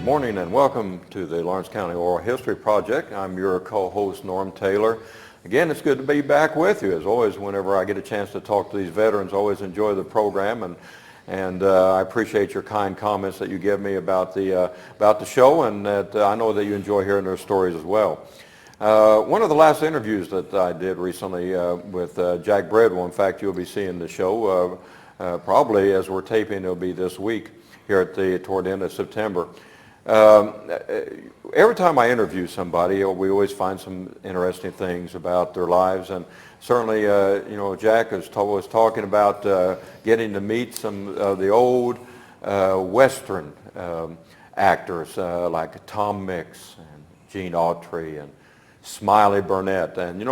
morning and welcome to the Lawrence County Oral History Project. I'm your co-host, Norm Taylor. Again, it's good to be back with you. As always, whenever I get a chance to talk to these veterans, I always enjoy the program, and I appreciate your kind comments that you give me about the show, and that I know that you enjoy hearing their stories as well. One of the last interviews that I did recently with Jack Bradwell, in fact, you'll be seeing the show probably as we're taping. It'll be this week here toward the end of September. Every time I interview somebody, we always find some interesting things about their lives, and certainly, Jack was talking about getting to meet some of the old Western actors like Tom Mix and Gene Autry and Smiley Burnett. And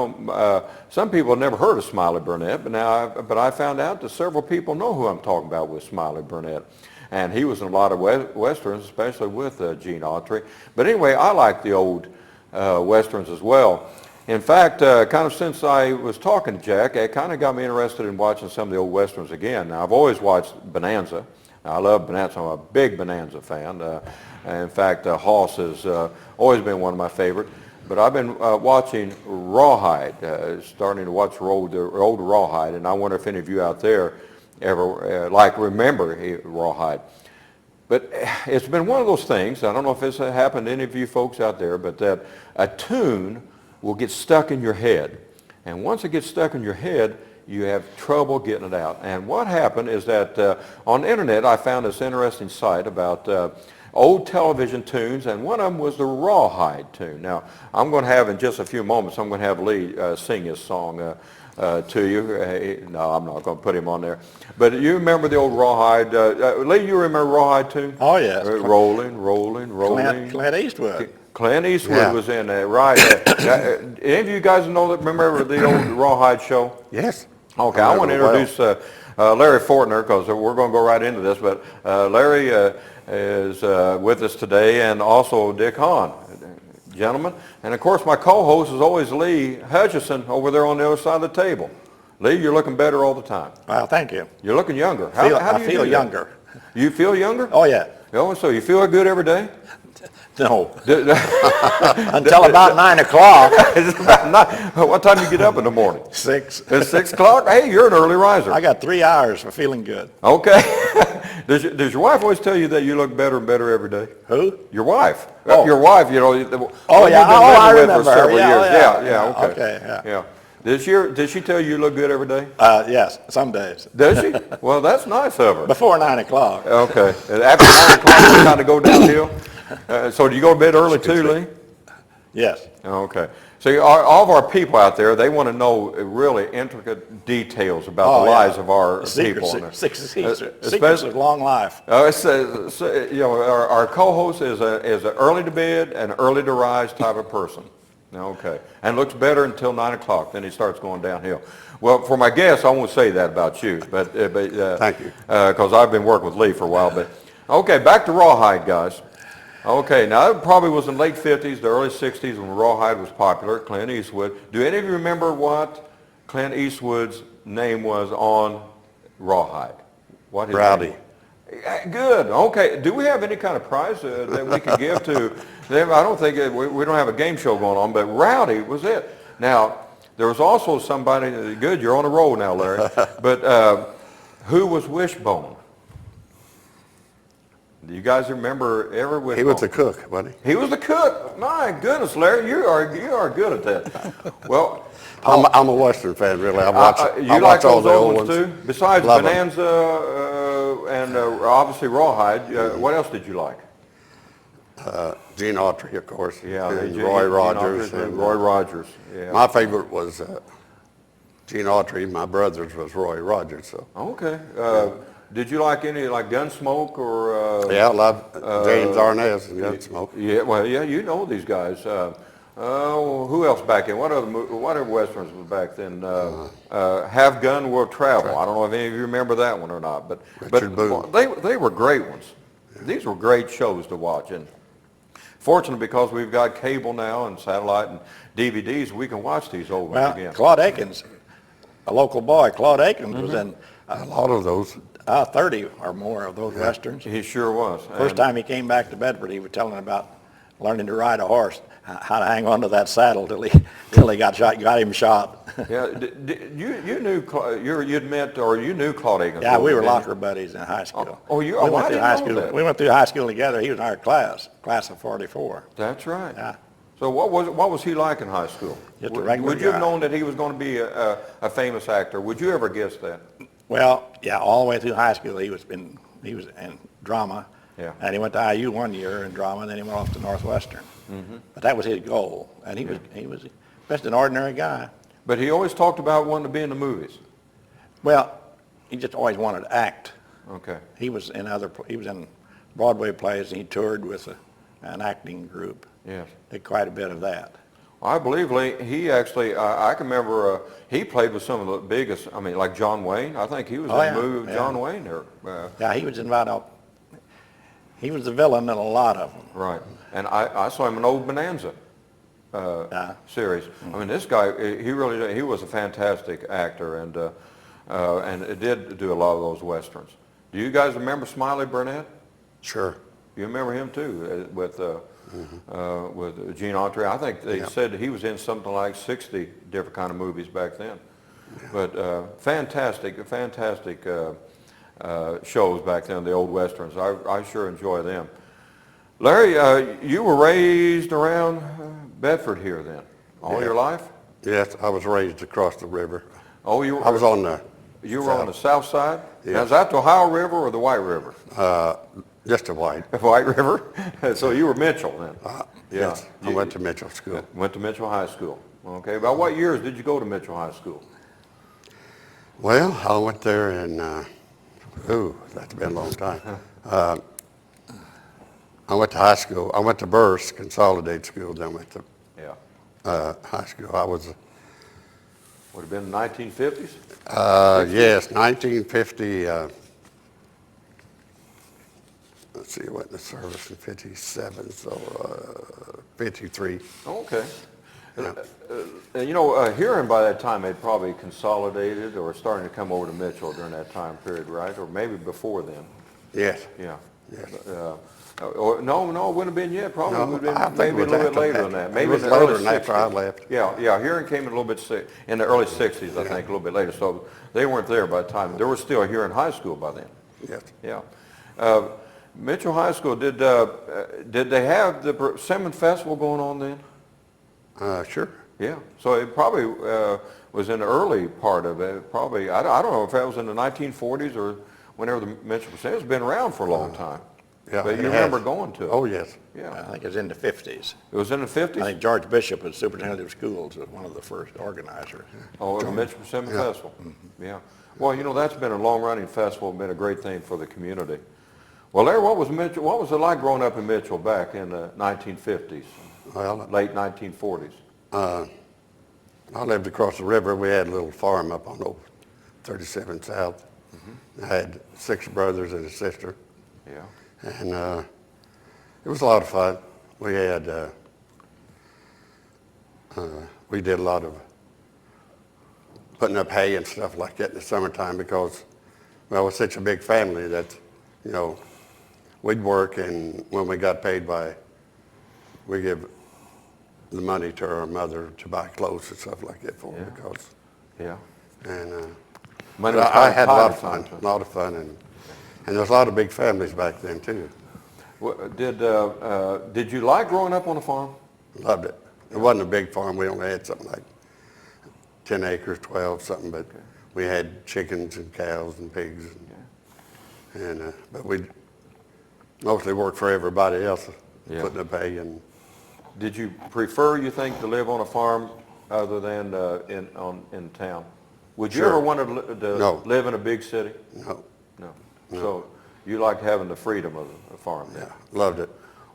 some people have never heard of Smiley Burnett, but I found out that several people know who I'm talking about with Smiley Burnett. And he was in a lot of Westerns, especially with Gene Autry. But anyway, I like the old Westerns as well. In fact, kind of since I was talking to Jack, it kind of got me interested in watching some of the old Westerns again. Now, I've always watched Bonanza. Now, I love Bonanza. I'm a big Bonanza fan. In fact, Hoss has always been one of my favorites. But I've been watching Rawhide, starting to watch old Rawhide, and I wonder if any of you out there ever remember Rawhide. But it's been one of those things, I don't know if this happened to any of you folks out there, but that a tune will get stuck in your head. And once it gets stuck in your head, you have trouble getting it out. And what happened is that on the internet I found this interesting site about old television tunes, and one of them was the Rawhide tune. Now, I'm going to have in just a few moments, I'm going to have Lee sing his song to you. No, I'm not going to put him on there. But you remember the old Rawhide. Lee, you remember Rawhide tune? Oh, yes. Rolling, rolling, rolling. Clint Eastwood. Clint Eastwood was in there, right. Any of you guys remember the old Rawhide show? Yes. Okay, I want to introduce Larry Fortner, because we're going to go right into this. But Larry is with us today, and also Dick Hahn. Gentlemen, and of course my co-host is always Lee Hutchinson over there on the other side of the table. Lee, you're looking better all the time. Well, thank you. You're looking younger. How do you feel younger. You feel younger? Oh, yeah. Oh, so you feel good every day? No. Until about 9 o'clock. It's about 9. What time do you get up in the morning? 6. It's 6 o'clock? Hey, you're an early riser. I got 3 hours for feeling good. Okay. Does your wife always tell you that you look better and better every day? Who? Your wife. Oh. Your wife, Oh, yeah. You've been living with remember. for several years. Yeah, okay. Okay, yeah. Did she tell you you look good every day? Yes, some days. Does she? Well, that's nice of her. Before 9 o'clock. Okay. And after 9 o'clock, you kind of go downhill? So do you go to bed early too, Lee? Yes. Okay. So all of our people out there, they want to know really intricate details about the lives of our people. Secrets of long life. Our co-host is an early to bed and early to rise type of person. Okay. And looks better until 9 o'clock. Then he starts going downhill. Well, for my guests, I won't say that about you, but thank you. Because I've been working with Lee for a while. But okay, back to Rawhide, guys. Okay, now it probably was in the late 50s, the early 60s when Rawhide was popular, Clint Eastwood. Do any of you remember what Clint Eastwood's name was on Rawhide? What his Rowdy. Name? Good. Okay. Do we have any kind of prize that we can give to them? I don't think we don't have a game show going on, but Rowdy was it. Now, there was also somebody, good, you're on a roll now, Larry, but who was Wishbone? Do you guys remember ever Wishbone? He was the cook, wasn't he? He was the cook. My goodness, Larry, you are good at that. Well, I'm a Western fan, really. I watch all those the old ones too? Besides Love Bonanza and obviously Rawhide, what else did you like? Gene Autry, of course. Yeah, and Roy Rogers. And Roy Rogers. Yeah. My favorite was Gene Autry. My brother's was Roy Rogers. So. Okay. Did you like any Gunsmoke or? Yeah, I love James Arness and Gunsmoke. Yeah, well, yeah, you know these guys. Who else back then? What other westerns was back then? Have Gun Will Travel. I don't know if any of you remember that one or not, but Boone. They were great ones. Yeah. These were great shows to watch, and fortunately because we've got cable now and satellite and DVDs, we can watch these old ones again. Claude Akins, a local boy, Claude Akins was in a lot of those 30 or more of those Westerns. He sure was. First And- time he came back to Bedford, he was telling about learning to ride a horse, how to hang on to that saddle till he got shot, got him shot. Yeah, you knew, you'd met, or you knew Claude Akins. Yeah, we were didn't you? locker buddies in high school. Oh, you- we oh, I didn't know that. We went through high school together. He was in our class of 44. That's right. Yeah. So what was he like in high school? Just a regular Would you have guy. known that he was going to be a famous actor? Would you ever guess that? Well, yeah, all the way through high school, he was in drama. Yeah. And he went to IU one year in drama, and then he went off to Northwestern. Mm-hmm. But that was his goal, and he was just an ordinary guy. But he always talked about wanting to be in the movies. Well, he just always wanted to act. Okay. He was in Broadway plays, and he toured with an acting group. Yes. Did quite a bit of that. I believe he actually, I can remember, he played with some of the biggest, I mean, like John Wayne. I think he was in Oh, yeah, the movie with yeah. John Wayne there. Yeah, he was in about he was the villain in a lot of them. Right. And I saw him in Old Bonanza series. I mean, this guy, he was a fantastic actor, and it did do a lot of those Westerns. Do you guys remember Smiley Burnett? Sure. You remember him too, with Gene Autry. I think they said he was in something like 60 different kind of movies back then. But fantastic shows back then, the old Westerns. I sure enjoy them. Larry, you were raised around Bedford here then, all your life? Yes, I was raised across the river. Oh, you I was on the you were on the south side? Yes. Now, is that the Ohio River or the White River? just a white. White River? So you were Mitchell then? Yes, I went to Mitchell School. Went to Mitchell High School. Okay. About what years did you go to Mitchell High School? Well, I went there in, that's been a long time. I went to high school. I went to Burris Consolidated School, then went to high school. I was, Would have been the 1950s? yes, 1950, let's see, I went into service in 57, so 53. Okay. Yeah. Hearing by that time they'd probably consolidated or starting to come over to Mitchell during that time period, right? Or maybe before then. Yes. Yeah. Yes. Or, no, it wouldn't have been yet. Probably No, would have I been think maybe it a was little bit after later that. than that. It Maybe was in the early later than after I 60s. left. Yeah. Hearing came in a little bit in the early 60s, I think, a little bit later. So they weren't there by the time. They were still here in high school by then. Yes. Yeah. Mitchell High School, did they have the Persimmon Festival going on then? Sure. Yeah. So it probably was in the early part of it. Probably, I don't know if that was in the 1940s or whenever the Mitchell Persimmon. It's been around for a long time. Yeah, But it you has. remember going to it. Oh, yes. Yeah. I think it was in the 50s. It was in the 50s? I think George Bishop was superintendent of schools, was one of the first organizers. Oh, the Mitchell Persimmon Festival. Yeah. Well, that's been a long-running festival, been a great thing for the community. Well, Larry, what was it like growing up in Mitchell back in the 1950s, Well, late 1940s? I lived across the river. We had a little farm up on old 37 South. I had 6 brothers and a sister, Yeah. and it was a lot of fun. We had, we did a lot of putting up hay and stuff like that in the summertime because, well, we're such a big family that, we'd work, and when we got paid we give the money to our mother to buy clothes and stuff like that for her because, Yeah. and Money was I had a tight lot at of fun, times, huh? a lot of fun, and there was a lot of big families back then too. Did you like growing up on a farm? Loved it. It wasn't a big farm. We only had something like 10 acres, 12, something, but we had chickens and cows and pigs, but we mostly worked for everybody else, putting up hay. And Did you prefer, you think, to live on a farm other than in town? Would you Sure. ever want to No. live in a big city? no, No. So you liked having the freedom of a farm then? yeah, loved it.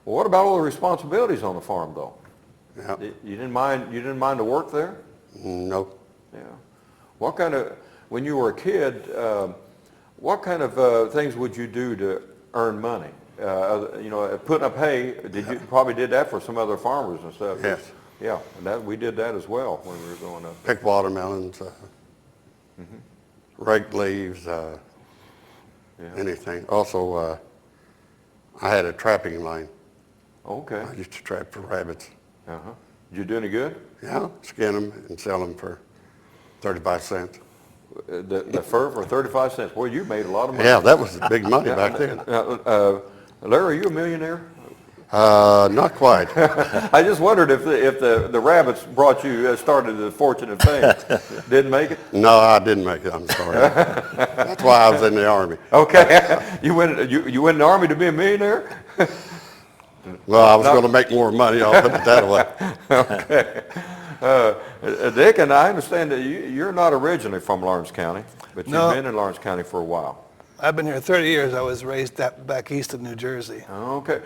Well, what about all the responsibilities on the farm, though? Yeah, You didn't mind the work there? no. Yeah. What kind of, when you were a kid, what kind of things would you do to earn money? Putting up hay, you probably did that for some other farmers and stuff? Yes. Yeah, and we did that as well when we were growing up. Pick watermelons, rake leaves, anything. Also, I had a trapping line. Okay. I used to trap for rabbits. Uh-huh. Did you do any good? Yeah, skin them and sell them for 35 cents. The fur for 35 cents. Boy, you made a lot of money. Yeah, that was big money back then. Larry, are you a millionaire? Not quite. I just wondered if the rabbits brought you, started the fortune and fame. Didn't make it? No, I didn't make it. I'm sorry. That's why I was in the Army. Okay. You went in the Army to be a millionaire? Well, I was going to make more money. I'll put it that way. Okay. Dick, and I understand that you're not originally from Lawrence County, but you've No. been in Lawrence County for a while. I've been here 30 years. I was raised back east of New Jersey. Okay.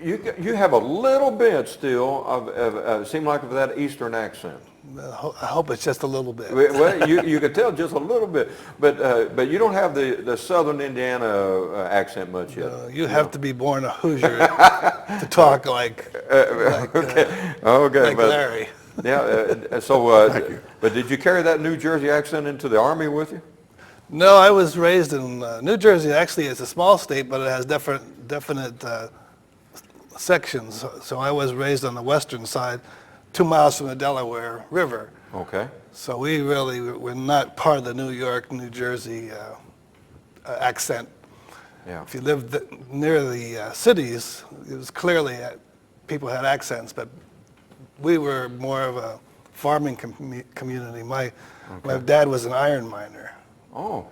You have a little bit still of seem like of that Eastern accent. I hope it's just a little bit. Well, you could tell just a little bit, but you don't have the Southern Indiana accent much yet. You have to be born a Hoosier to talk like Okay, Larry. Yeah. But did you carry that New Jersey accent into the Army with you? No, I was raised in New Jersey. Actually, it's a small state, but it has definite sections. So I was raised on the western side, 2 miles from the Delaware River. Okay. So we really were not part of the New York, New Jersey accent. Yeah. If you lived near the cities, it was clearly people had accents, but we were more of a farming community. My dad was an iron miner. Oh,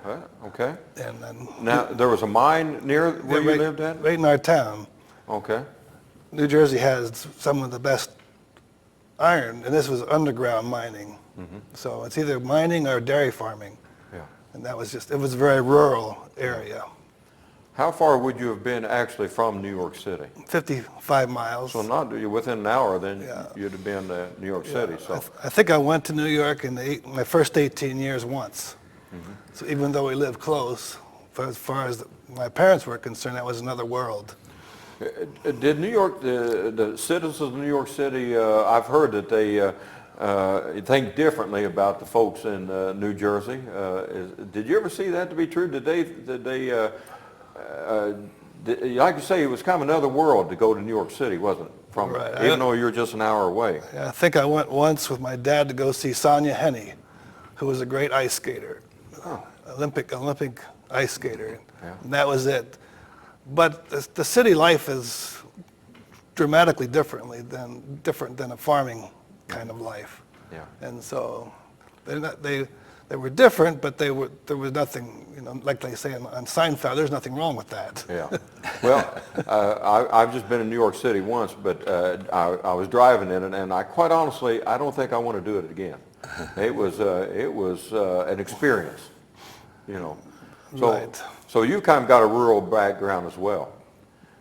okay. And then Now, there was a mine near where you lived at? right in our town. Okay. New Jersey has some of the best iron, and this was underground mining. So it's either mining or dairy farming. Yeah. And it was a very rural area. How far would you have been actually from New York City? 55 miles. So not within an hour, then Yeah. you'd have been to New York City. So I think I went to New York in my first 18 years once. So even though we lived close, as far as my parents were concerned, that was another world. Did New York, the citizens of New York City, I've heard that they think differently about the folks in New Jersey. Did you ever see that to be true? Did they like you say, it was kind of another world to go to New York City, wasn't it? Right. Even though you're just an hour away. I think I went once with my dad to go see Sonia Henney, who was a great ice skater, Olympic ice skater, and that was it. But the city life is dramatically different than a farming kind of life. Yeah. And so they were different, but there was nothing, like they say on Seinfeld, there's nothing wrong with that. Yeah. Well, I've just been in New York City once, but I was driving in it, and I quite honestly, I don't think I want to do it again. It was an experience, So, Right. So you kind of got a rural background as well.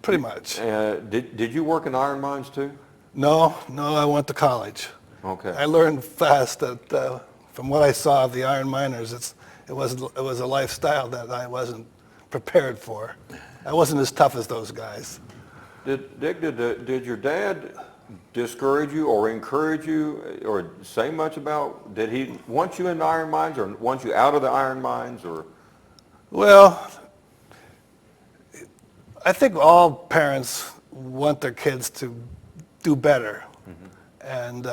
Pretty much. Did you work in iron mines too? No, I went to college. Okay. I learned fast that from what I saw of the iron miners, it was a lifestyle that I wasn't prepared for. I wasn't as tough as those guys. Did your dad discourage you or encourage you or say much about, did he want you in the iron mines or want you out of the iron mines or? Well, I think all parents want their kids to do better. And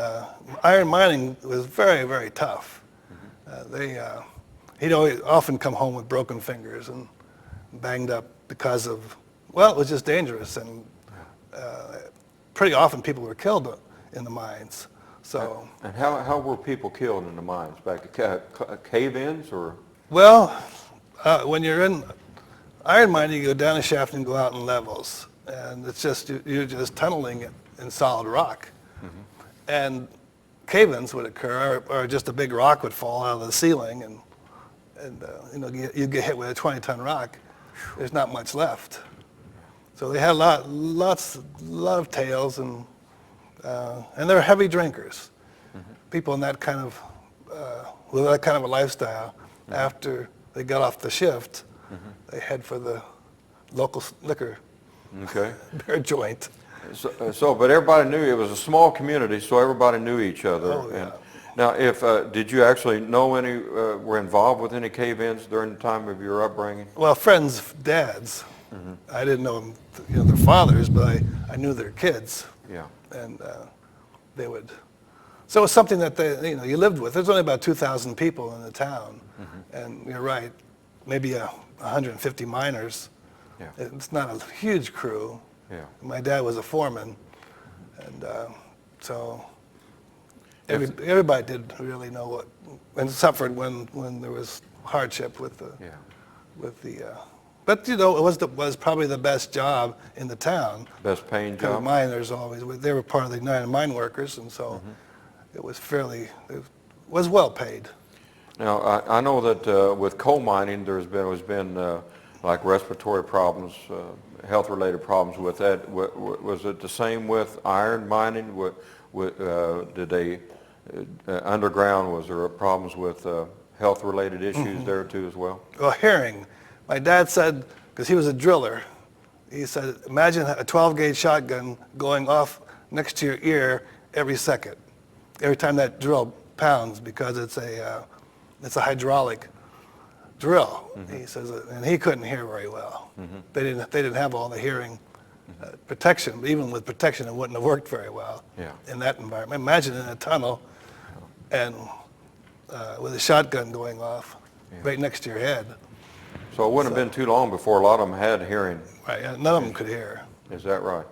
iron mining was very, very tough. He'd always often come home with broken fingers and banged up because of, it was just dangerous. And pretty often people were killed in the mines. So. And how were people killed in the mines? Back to cave-ins or? Well, when you're in iron mining, you go down a shaft and go out in levels. And it's just, you're just tunneling it in solid rock. And cave-ins would occur, or just a big rock would fall out of the ceiling, and you get hit with a 20-ton rock. There's not much left. So they had a lot of tales, and they're heavy drinkers. People in that kind of with that kind of a lifestyle, after they got off the shift, they head for the local liquor beer joint. But everybody knew it was a small community, so everybody knew each other. Oh, yeah. Now, if, did you actually know any, were involved with any cave-ins during the time of your upbringing? Well, friends' dads. I didn't know them, their fathers, but I knew their kids. Yeah. And they would, so it was something that you lived with. There's only about 2,000 people in the town. And you're right, maybe 150 miners. Yeah. It's not a huge crew. Yeah. My dad was a foreman. And so everybody did really know what, and suffered when there was hardship with the, but it was probably the best job in the town. Best paying Because job? miners always, they were part of the United Mine Workers, and so it was well paid. Now, I know that with coal mining, there's been like respiratory problems, health-related problems with that. Was it the same with iron mining? Did they, underground, was there problems with health-related issues there too as well? Well, hearing. My dad said, because he was a driller, he said, imagine a 12-gauge shotgun going off next to your ear every second, every time that drill pounds, because it's a hydraulic drill. He says, and he couldn't hear very well. They didn't have all the hearing protection. But even with protection, it wouldn't have worked very well in that environment. Imagine in a tunnel and with a shotgun going off right next to your head. So it wouldn't have been too long before a lot of them had hearing. Right, none of them could hear. Is that right?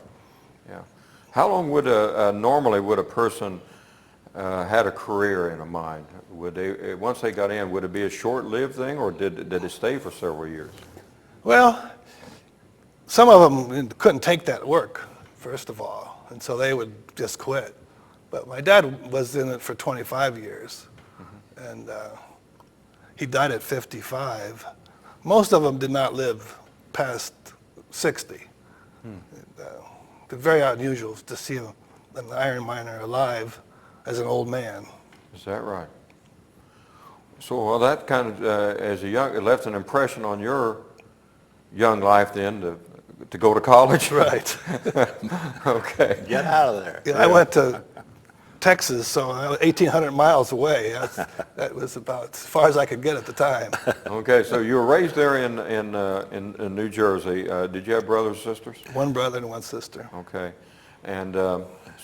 Yeah. How long would normally would a person had a career in a mine? Would they, once they got in, would it be a short-lived thing, or did it stay for several years? Well, some of them couldn't take that work, first of all, and so they would just quit. But my dad was in it for 25 years, and he died at 55. Most of them did not live past 60. It's very unusual to see an iron miner alive as an old man. Is that right? So, well, that kind of, as a young, it left an impression on your young life then to go to college? Right. Okay. Get out of there. I went to Texas, so 1,800 miles away. That was about as far as I could get at the time. Okay, so you were raised there in New Jersey. Did you have brothers and sisters? One brother and one sister. Okay. And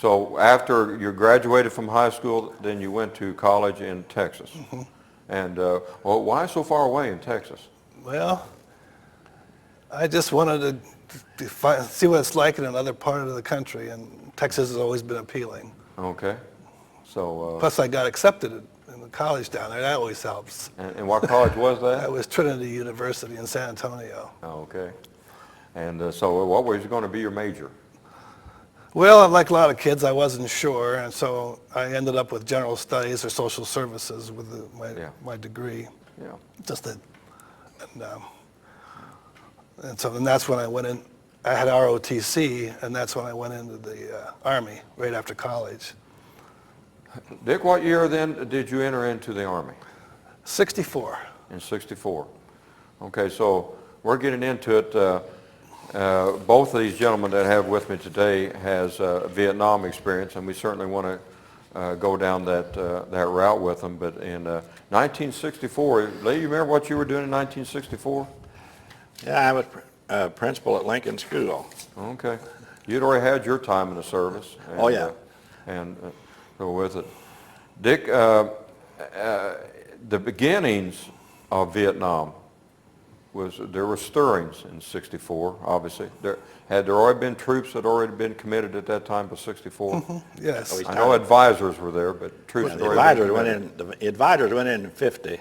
so after you graduated from high school, then you went to college in Texas. And well, why so far away in Texas? Well, I just wanted to see what it's like in another part of the country, and Texas has always been appealing. Okay. So. Plus, I got accepted in the college down there. That always helps. And what college was that? That was Trinity University in San Antonio. Oh, okay. And so what was going to be your major? Well, like a lot of kids, I wasn't sure, and so I ended up with general studies or social services with my degree. Yeah. Just that, and so then that's when I went in. I had ROTC, and that's when I went into the Army right after college. Dick, what year then did you enter into the Army? 64. In 64. Okay, so we're getting into it. Both of these gentlemen that I have with me today has Vietnam experience, and we certainly want to go down that route with them. But in 1964, Lee, you remember what you were doing in 1964? Yeah, I was principal at Lincoln School. Okay. You'd already had your time in the service. And, Oh, yeah. And go with it. Dick, the beginnings of Vietnam, there were stirrings in 64, obviously. Had there already been troops that had already been committed at that time for 64? Yes. Oh, I know advisors were there, but troops had The already been advisors committed. the advisors went in 50,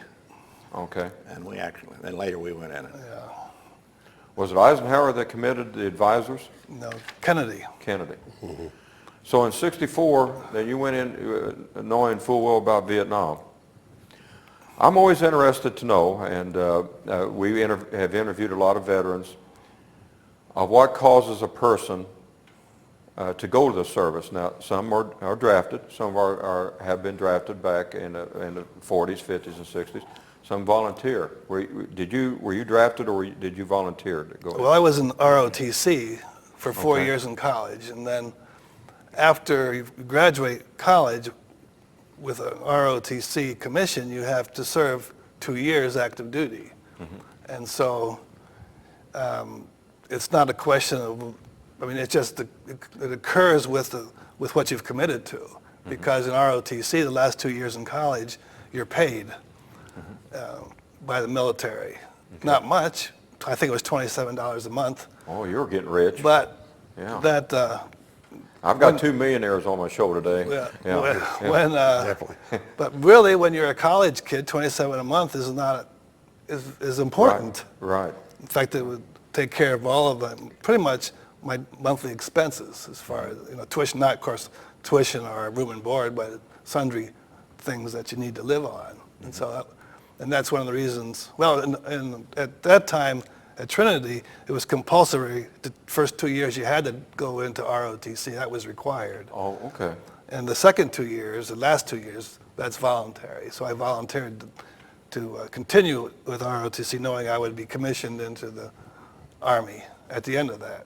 Okay. and then later we went in. Was it Eisenhower that committed the advisors? No, Kennedy. Kennedy. So in 64, then you went in knowing full well about Vietnam. I'm always interested to know, and we have interviewed a lot of veterans, of what causes a person to go to the service. Now, some are drafted. Some have been drafted back in the 40s, 50s, and 60s. Some volunteer. Were you drafted, or did you volunteer to go? Well, I was in ROTC for 4 years in college, and then after you graduate college, with an ROTC commission, you have to serve 2 years active duty. And so it's not a question of, I mean, it's just, it occurs with what you've committed to. Because in ROTC, the last 2 years in college, you're paid by the military. Not much. I think it was $27 a month. Oh, you're getting rich. But Yeah. that, I've got 2 millionaires on my show today. Definitely. But really, when you're a college kid, 27 a month is important. Right. In fact, it would take care of all of them, pretty much my monthly expenses as far as, tuition, not of course tuition or room and board, but sundry things that you need to live on. And so, and that's one of the reasons, well, and at that time at Trinity, it was compulsory. The first 2 years you had to go into ROTC, that was required. Oh, okay. And the second 2 years, the last 2 years, that's voluntary. So I volunteered to continue with ROTC, knowing I would be commissioned into the Army at the end of that.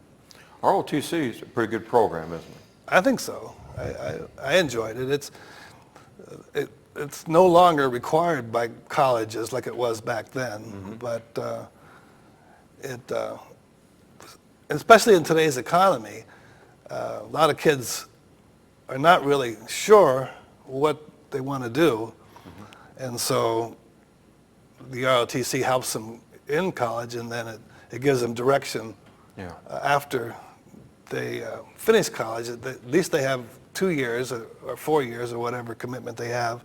ROTC is a pretty good program, isn't it? I think so. I enjoyed it. It's no longer required by colleges like it was back then, but especially in today's economy, a lot of kids are not really sure what they want to do, and so the ROTC helps them in college, and then it gives them direction after they finish college. At least they have 2 years or 4 years or whatever commitment they have,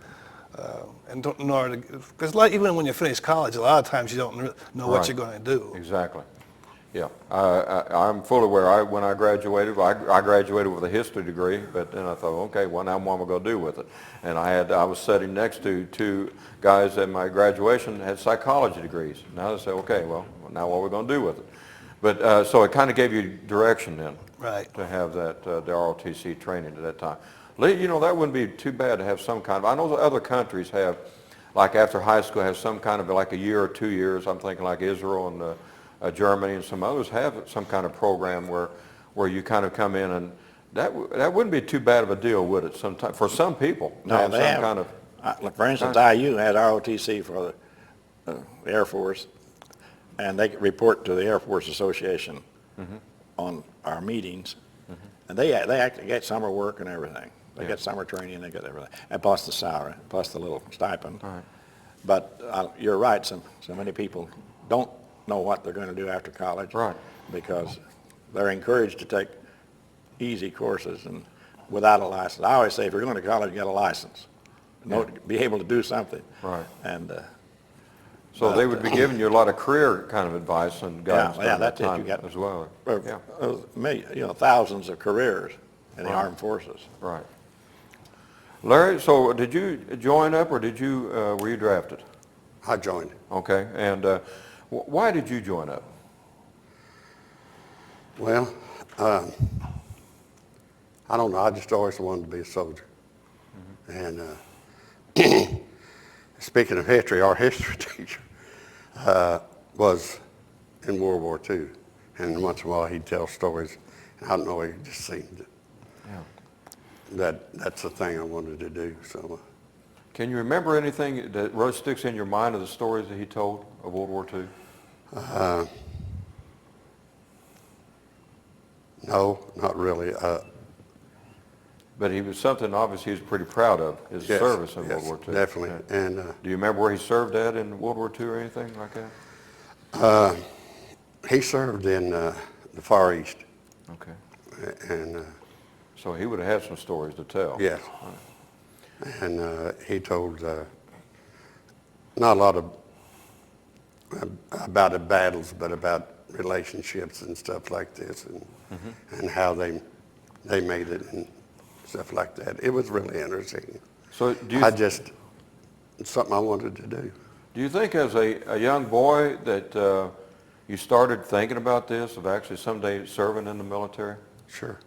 and in order to, because even when you finish college, a lot of times you don't know what you're going to do. Exactly. Yeah, I'm fully aware. When I graduated, I graduated with a history degree, but then I thought, okay, well, now what am I going to do with it? And I was sitting next to 2 guys at my graduation that had psychology degrees. Now they say, okay, well, now what are we going to do with it? But so it kind of gave you direction then, Right. to have that the ROTC training at that time. That wouldn't be too bad to have some kind of. I know other countries have, like after high school, have some kind of like a year or 2 years. I'm thinking like Israel and Germany and some others have some kind of program where you kind of come in, and that wouldn't be too bad of a deal, would it? Sometime for some people. No, they have. Kind of. For instance, IU had ROTC for the Air Force, and they report to the Air Force Association on our meetings, and they actually get summer work and everything. They get summer training, they get everything, and plus the salary, plus the little stipend. Right. But you're right, so many people don't know what they're going to do after college. Right. Because they're encouraged to take easy courses and without a license. I always say, if you're going to college, get a license. Be able to do something. Right. And So they would be giving you a lot of career kind of advice and guidance during that that's it. time You got as well. thousands of careers in the Right. armed forces. Right. Larry, so did you join up or were you drafted? I joined. Okay, and why did you join up? Well, I don't know. I just always wanted to be a soldier. And speaking of history, our history teacher was in World War II. And once in a while he'd tell stories. And I don't know, he just seemed that's the thing I wanted to do. So. Can you remember anything that really sticks in your mind of the stories that he told of World War II? No, not really. But he was something obviously he was pretty proud of, his service in World War II. Definitely. Yeah. And do you remember where he served at in World War II or anything like that? he served in the Far East. Okay. And so he would have had some stories to tell. yes. And he told not a lot of about the battles, but about relationships and stuff like this, and how they made it and stuff like that. It was really interesting. So do you? It's something I wanted to do. Do you think as a young boy that you started thinking about this, of actually someday serving in the military? Sure.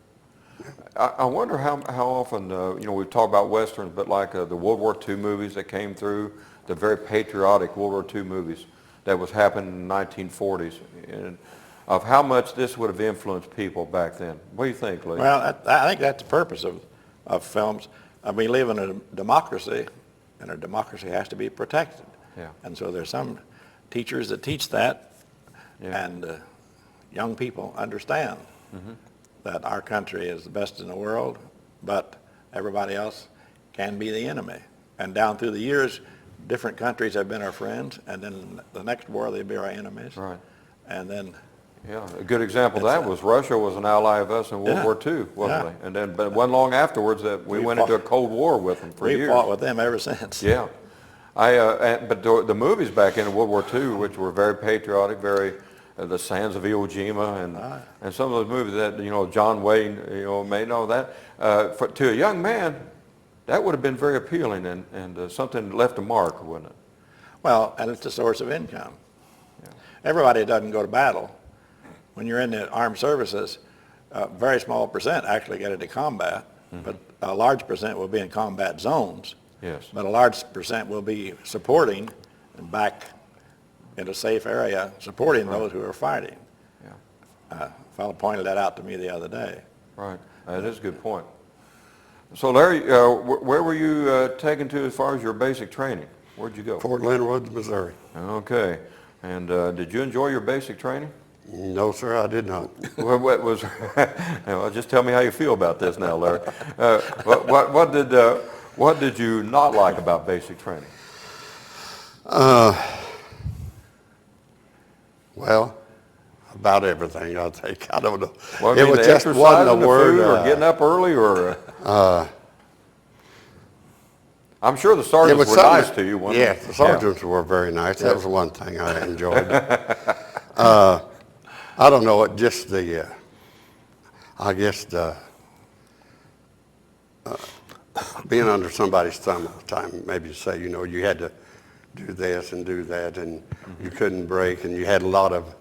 I wonder how often, we've talked about Westerns, but like the World War II movies that came through, the very patriotic World War II movies that was happening in the 1940s, and of how much this would have influenced people back then. What do you think, Lee? Well, I think that's the purpose of films. We live in a democracy, and a democracy has to be protected. Yeah. And so there's some teachers that teach that, Yeah. and young people understand that our country is the best in the world, but everybody else can be the enemy. And down through the years, different countries have been our friends, and then the next war they'd be our enemies. Right. And then, Yeah, a good example of that was Russia was an ally of us in World Yeah. War II, wasn't Yeah. they? And then, but it wasn't long afterwards that we went into a Cold War with them for we've years. fought with them ever since. Yeah. But the movies back in World War II, which were very patriotic, very, the Sands of Iwo Jima, and some of those movies that, John Wayne, made, to a young man, that would have been very appealing and something that left a mark, wouldn't it? Well, and it's a source of income. Yeah. Everybody doesn't go to battle. When you're in the armed services, a very small percent actually get into combat, but a large percent will be in combat zones. Yes. But a large percent will be supporting and back in a safe area, supporting those who are fighting. Yeah. A fellow pointed that out to me the other day. Right. That is a good point. So Larry, where were you taken to as far as your basic training? Where'd you go? Fort Leonard Wood, Missouri. Okay. And did you enjoy your basic training? No, sir, I did not. What was? Well, just tell me how you feel about this now, Larry. What did you not like about basic training? Well, about everything, I think. I don't know. Well, I It mean, was the just exercise wasn't a and the word. food, or getting up early, or I'm sure the sergeants was were something nice to you. Weren't Yeah, they? the sergeants were very nice. That was the one thing I enjoyed. I don't know, it just I guess being under somebody's thumb all the time, maybe say, you had to do this and do that, and you couldn't break, and you had a lot of,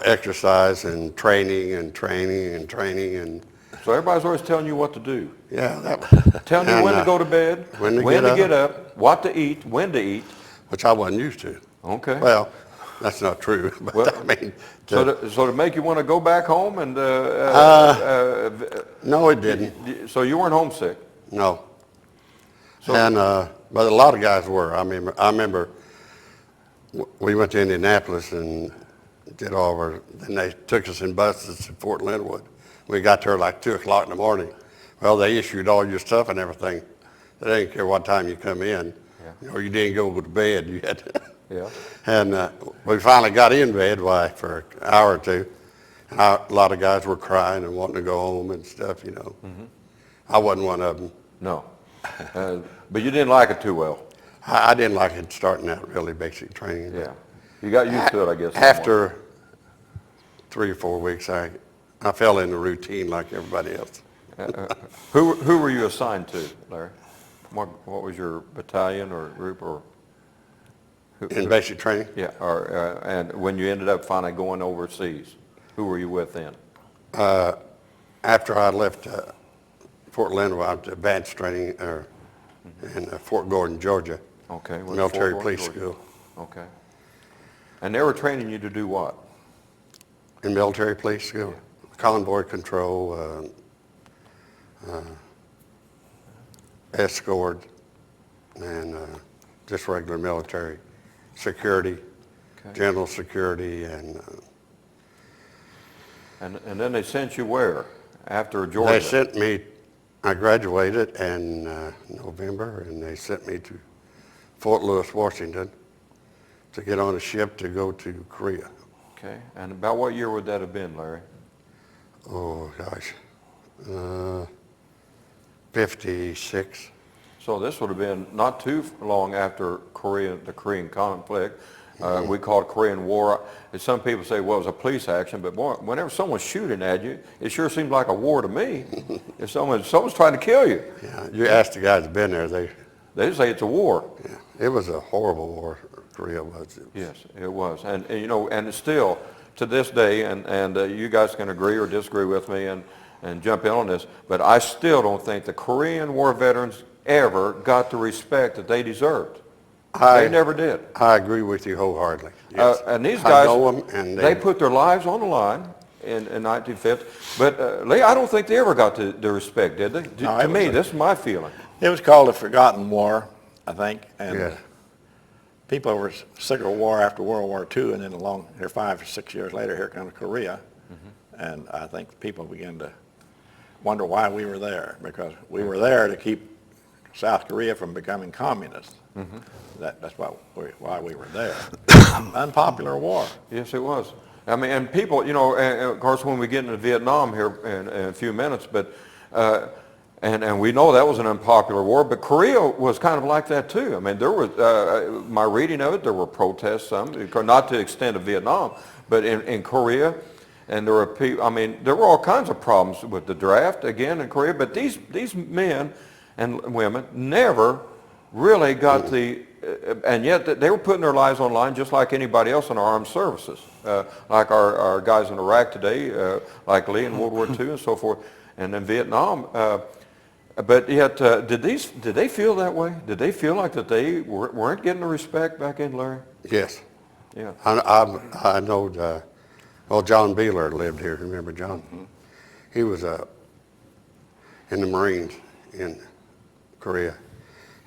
exercise and training and training and training, and So everybody's always telling you what to do. yeah, Telling you and, when to go to bed, when to get up, what to eat, when to eat. which I wasn't used to. Okay. Well, that's not true, but Well, I mean, So to make you want to go back home and no, it didn't. so you weren't homesick. No. So- And but a lot of guys were. I remember we went to Indianapolis and did all of our. Then they took us in buses to Fort Leonard Wood. We got there like 2:00 in the morning. Well, they issued all your stuff and everything. They didn't care what time you come in. Yeah. You didn't go to bed. You had to. Yeah. And we finally got in bed for an hour or two. And a lot of guys were crying and wanting to go home and stuff. I wasn't one of them. No. But you didn't like it too well. I didn't like it starting out really basic training. Yeah. You got used to it, I guess. After 3 or 4 weeks, I fell in the routine like everybody else. Who were you assigned to, Larry? What was your battalion or group or? In basic training? Yeah. And when you ended up finally going overseas, who were you with then? After I left Fort Leonard, I went to advanced training in Fort Gordon, Georgia. Okay. went to Military Fort Gordon, Police Georgia. School. Okay. And they were training you to do what? In military police school. Convoy control, escort, and just regular military security, Okay. general security, and And then they sent you where? After Georgia? they sent me, I graduated in November, and they sent me to Fort Lewis, Washington, to get on a ship to go to Korea. Okay. And about what year would that have been, Larry? Oh, gosh, 56. So this would have been not too long after the Korean conflict. We call it Korean War. And some people say, well, it was a police action, but boy, whenever someone's shooting at you, it sure seems like a war to me. If someone's trying to kill you, Yeah, you ask the guys that been there, they say it's a war. yeah, it was a horrible war, Korea was. Yes, it was. And and it's still, to this day, and you guys can agree or disagree with me and jump in on this, but I still don't think the Korean War veterans ever got the respect that they deserved. They never did. I agree with you wholeheartedly. Yes. And these I guys, know 'em, and they put their lives on the line in 1950. But Lee, I don't think they ever got the respect, did they? No, To it me, was this is my feeling. It was called the Forgotten War, I think, and Yeah. people were sick of war after World War II, and then along here 5 or 6 years later, here comes Korea, and I think people began to wonder why we were there, because we were there to keep South Korea from becoming communist. That's why we were there. Unpopular war. Yes, it was. I mean, and people, you know, and of course, when we get into Vietnam here in a few minutes, but and we know that was an unpopular war, but Korea was kind of like that too. I mean, there was my reading of it. There were protests, some not to the extent of Vietnam, but in Korea, and there were people. I mean, there were all kinds of problems with the draft again in Korea. But these men and women never really got the. And yet they were putting their lives on the line just like anybody else in our armed services, like our guys in Iraq today, like Lee in World War II and so forth, and in Vietnam. But yet, did they feel that way? Did they feel like that they weren't getting the respect back in, Larry? Yes. Yeah. I know, well, John Beeler lived here. Remember John? He was in the Marines in Korea.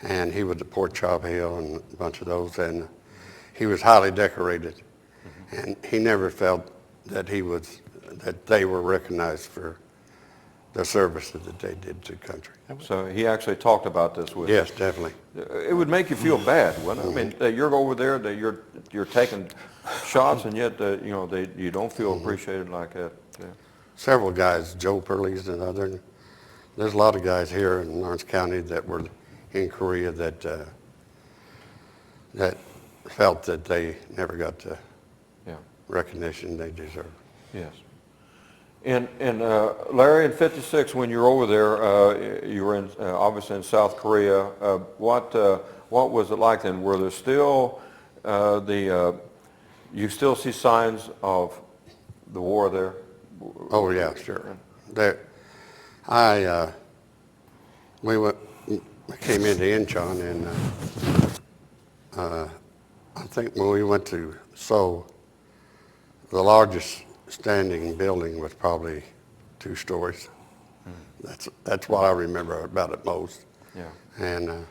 And he was at Port Chop Hill and a bunch of those, and he was highly decorated. And he never felt that they were recognized for the services that they did to the country. So he actually talked about this with Yes, definitely. It would make you feel bad, wouldn't it? I mean, that you're over there, that you're taking shots, and yet you know you don't feel appreciated like that. Yeah. Several guys, Joe Perley's and other. There's a lot of guys here in Orange County that were in Korea that felt that they never got the recognition they deserved. Yes. And Larry, in '56, when you were over there, you were in, obviously in South Korea. What was it like then? Were there still you still see signs of the war there? Oh yeah, sure. We came into Incheon, and I think when we went to Seoul, the largest standing building was probably 2 stories. That's what I remember about it most. Yeah. And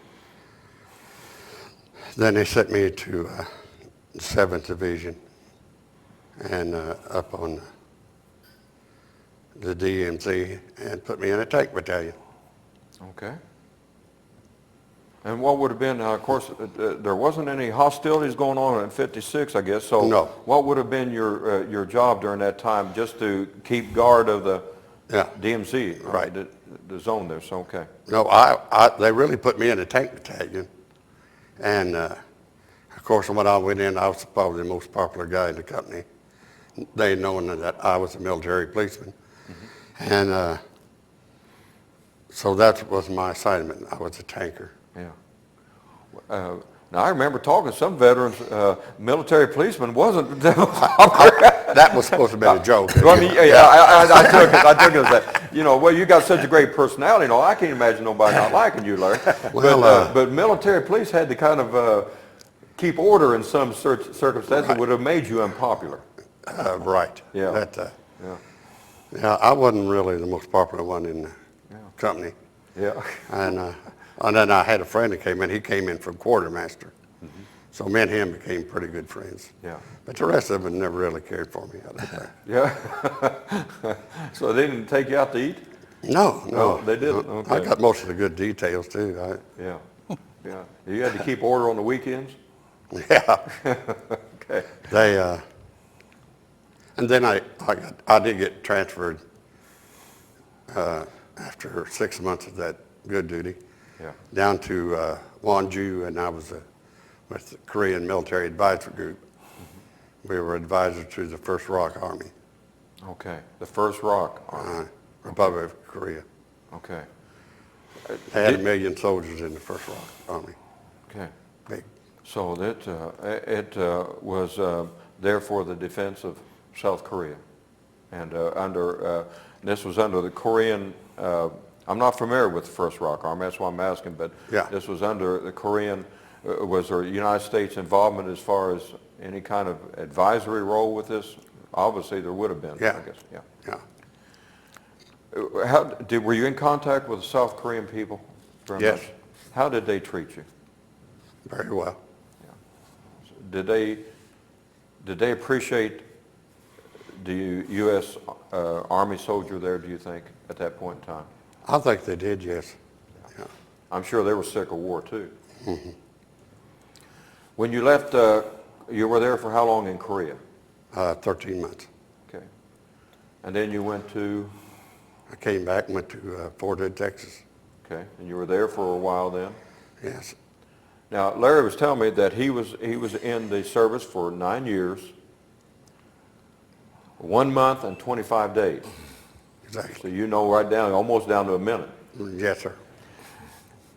then they sent me to the 7th Division and up on the DMZ and put me in a tank battalion. Okay. And what would have been, of course, there wasn't any hostilities going on in '56, I guess. So No. what would have been your job during that time, just to keep guard of the DMZ, Right. the zone there? So okay. No, they really put me in a tank battalion. And of course, when I went in, I was probably the most popular guy in the company. They knowing that I was a military policeman. And so that was my assignment. I was a tanker. Yeah. Now I remember talking to some veterans. Military policeman wasn't. That was supposed to be a joke. Well, I mean, I took it as that. You know, well, you got such a great personality. You know, I can't imagine nobody not liking you, Larry. Well, but military police had to kind of keep order in some circumstances. Right. Would have made you unpopular. Right. Yeah. Yeah, I wasn't really the most popular one in the company. Yeah. And then I had a friend that came in. He came in from quartermaster. So me and him became pretty good friends. Yeah. But the rest of them never really cared for me. Yeah. So they didn't take you out to eat? No. They didn't. No. Okay. I got most of the good details too. Yeah. Yeah. You had to keep order on the weekends? Yeah. Okay. They and then I did get transferred after 6 months of that good duty down to Wonju, and I was with the Korean Military Advisory Group. We were advisors to the First Rock Army. Okay. The First Rock Army. Republic of Korea. Okay. They had 1 million soldiers in the First Rock Army. Okay. Big. So that it was there for the defense of South Korea, and this was under the Korean. I'm not familiar with the First Rock Army. That's why I'm asking. But this was under the Korean. Was there United States involvement as far as any kind of advisory role with this? Obviously, there would have been. Yeah. I guess. Yeah. Were you in contact with the South Korean people? Very Yes. much? How did they treat you? very well. Did they appreciate the U.S. Army soldier there, do you think, at that point in time? I think they did, yes. Yeah. I'm sure they were sick of war, too. When you left, you were there for how long in Korea? 13 months. Okay. And then you went to, I came back and went to Fortner, Texas. okay, and you were there for a while then? Yes. Now, Larry was telling me that he was in the service for 9 years, 1 month and 25 days. So Exactly. you know right down, almost down to a minute. Yes, sir.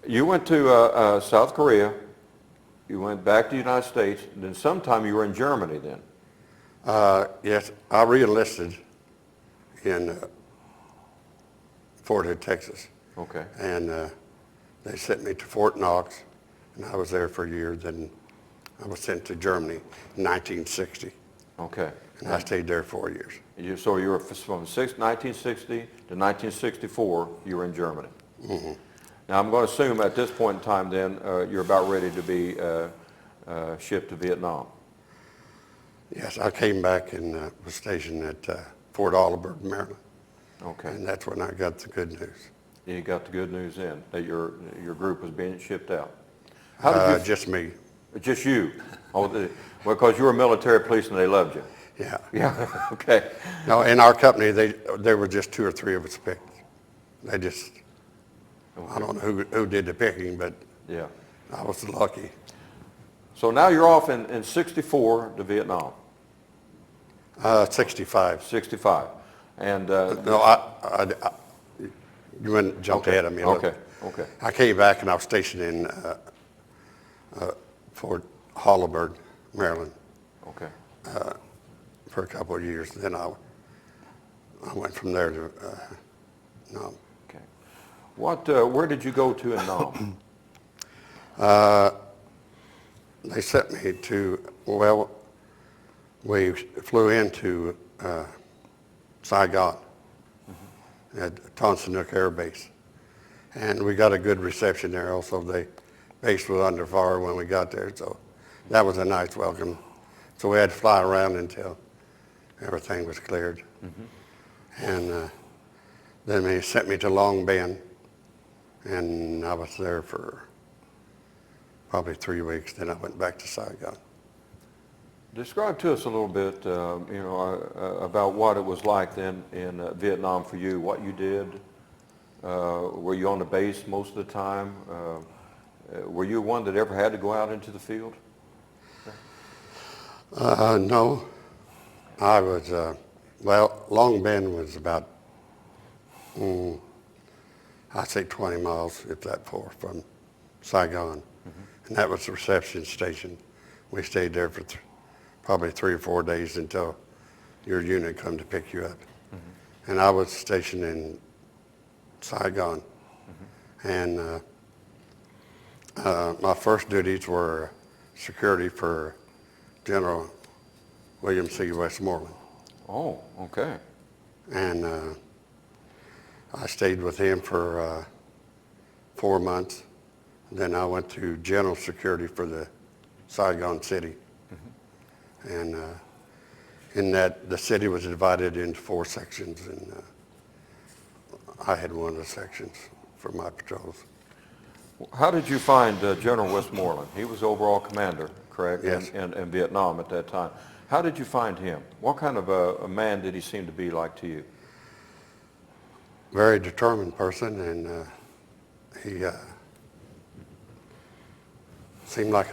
You went to South Korea, you went back to the United States, and then sometime you were in Germany then. Yes, I re-enlisted in Fort Hood, Texas. Okay. And they sent me to Fort Knox, and I was there for a year. Then I was sent to Germany in 1960, Okay. and I stayed there 4 years. So you were from 1960 to 1964, you were in Germany. Now, I'm going to assume at this point in time then, you're about ready to be shipped to Vietnam. Yes, I came back and was stationed at Fort Oliver, Maryland, Okay. and that's when I got the good news. You got the good news then, that your group was being shipped out. How did you, Just me. just you? Oh, because you were military police and they loved you. Yeah. Yeah, okay. No, in our company, there were just 2 or 3 of us picked. They just, I don't know who did the picking, but Yeah. I was lucky. So now you're off in 64 to Vietnam, 65. 65. And, No, you went and jumped ahead of me a little. Okay, okay. I came back and I was stationed in Fort Holabird, Maryland, Okay. for a couple of years. Then I went from there to Nam. Okay. Where did you go to in Nam? They sent me to, well, we flew into Saigon at Tonsanuk Air Base. And we got a good reception there. Also, the base was under fire when we got there, so that was a nice welcome. So we had to fly around until everything was cleared. And then they sent me to Long Binh, and I was there for probably 3 weeks. Then I went back to Saigon. Describe to us a little bit, about what it was like then in Vietnam for you, what you did. Were you on the base most of the time? Were you one that ever had to go out into the field? No, I was, Long Binh was about, I'd say 20 miles, if that far, from Saigon. And that was the reception station. We stayed there for probably 3 or 4 days until your unit come to pick you up. And I was stationed in Saigon. And my first duties were security for General William C. Westmoreland. Oh, okay. And I stayed with him for 4 months. Then I went to general security for the Saigon city. And in that, the city was divided into 4 sections, and I had one of the sections for my patrols. How did you find General Westmoreland? He was overall commander, correct? Yes. In Vietnam at that time. How did you find him? What kind of a man did he seem to be like to you? Very determined person, and he seemed like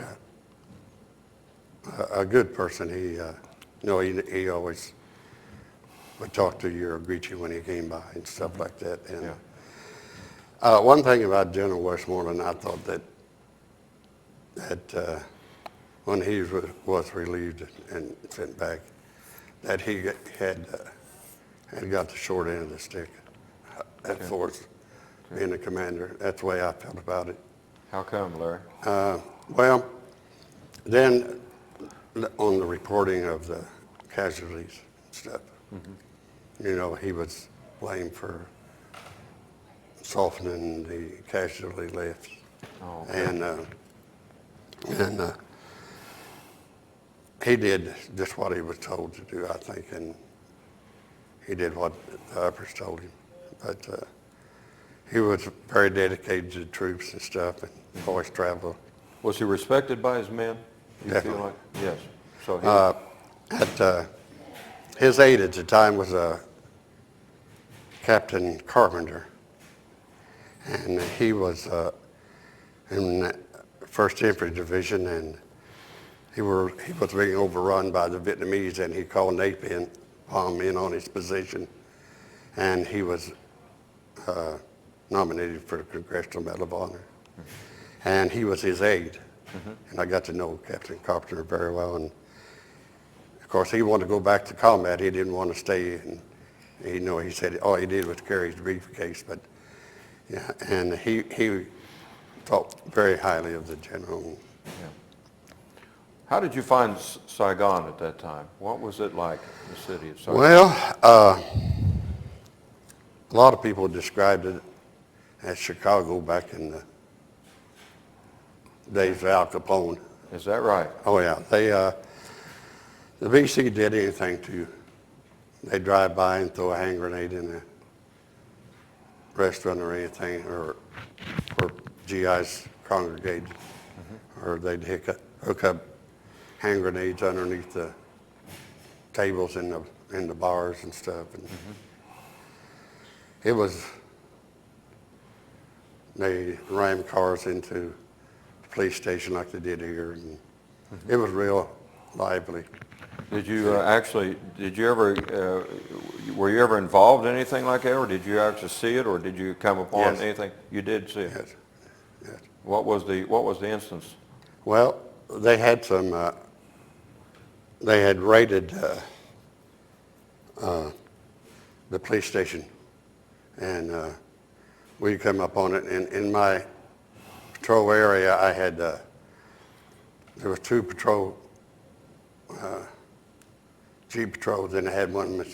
a good person. He always would talk to you or greet you when he came by and stuff like that. And one thing about General Westmoreland, I thought that when he was relieved and sent back, that he had got the short end of the stick at force, being a commander. That's the way I felt about it. How come, Larry? Well, then on the reporting of the casualties and stuff, he was blamed for softening the casualty list. Oh, okay. And he did just what he was told to do, I think, and he did what the uppers told him. But he was very dedicated to the troops and stuff, and always traveled. Was he respected by his men? You feel Definitely. like? Yes. So His aide at the time was Captain Carpenter, and he was in the 1st Infantry Division, and he was being overrun by the Vietnamese, and he called napalm in on his position, and he was nominated for the Congressional Medal of Honor. And he was his aide, and I got to know Captain Carpenter very well. And of course, he wanted to go back to combat. He didn't want to stay, and he said all he did was carry his briefcase. But yeah, and he thought very highly of the general. yeah. How did you find Saigon at that time? What was it like, the city of Saigon? Well, a lot of people described it as Chicago back in the days of Al Capone. Is that right? Oh yeah, the VC did anything to. They drive by and throw a hand grenade in a restaurant or anything, or GIs congregated, or they'd hook up hand grenades underneath the tables in the bars and stuff. And it was, they rammed cars into the police station like they did here, and it was real lively. Did you were you ever involved in anything like that, or did you actually see it, or did you come upon Yes. anything? You did see it? Yes, yes. What was the instance? Well, they had some, they had raided the police station, and we come up on it. And in my patrol area, I had, there were 2 patrol, Jeep patrols, and I had 1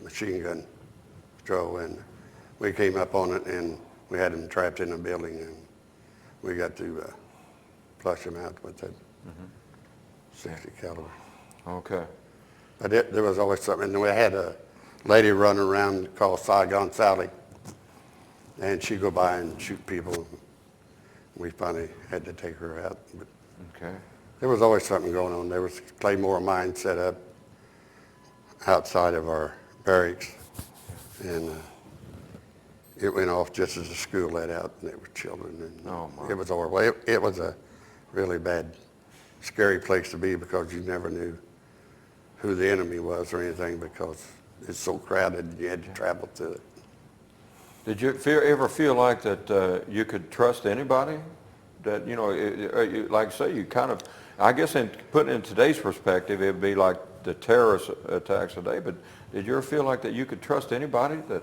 machine gun patrol, and we came up on it, and we had them trapped in a building, and we got to flush them out with that 60 caliber. Okay. But there was always something. And we had a lady running around called Saigon Sally, and she'd go by and shoot people. We finally had to take her out. But Okay. there was always something going on. There was Claymore mine set up outside of our barracks, and it went off just as the school let out, and there were children. And Oh, my. it was horrible. It was a really bad, scary place to be, because you never knew who the enemy was or anything, because it's so crowded and you had to travel through it. Did you ever feel like that you could trust anybody? That, you know, like I say, you kind of, I guess put in today's perspective, it'd be like the terrorist attacks today, but did you ever feel like that you could trust anybody that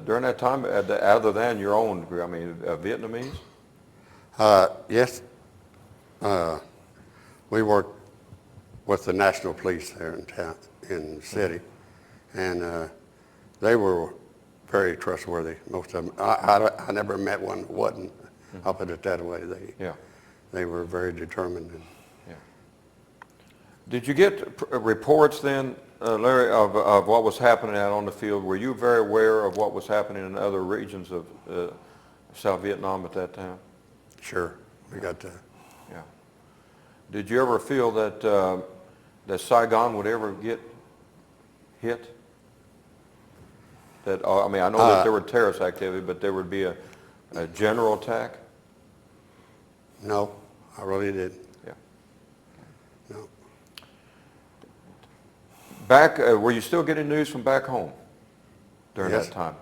during that time, other than your own, I mean, Vietnamese? Yes, we worked with the National Police there in town, in the city, and they were very trustworthy, most of them. I never met one that wasn't. I'll put it that way. They were very determined. And Yeah. Did you get reports then, Larry, of what was happening out on the field? Were you very aware of what was happening in other regions of South Vietnam at that time? sure, we got to. Yeah. Did you ever feel that that Saigon would ever get hit? That I mean, I know that there were terrorist activity, but there would be a general attack. No, I really didn't. Yeah. No. Back, were you still getting news from back home during Yes. that time?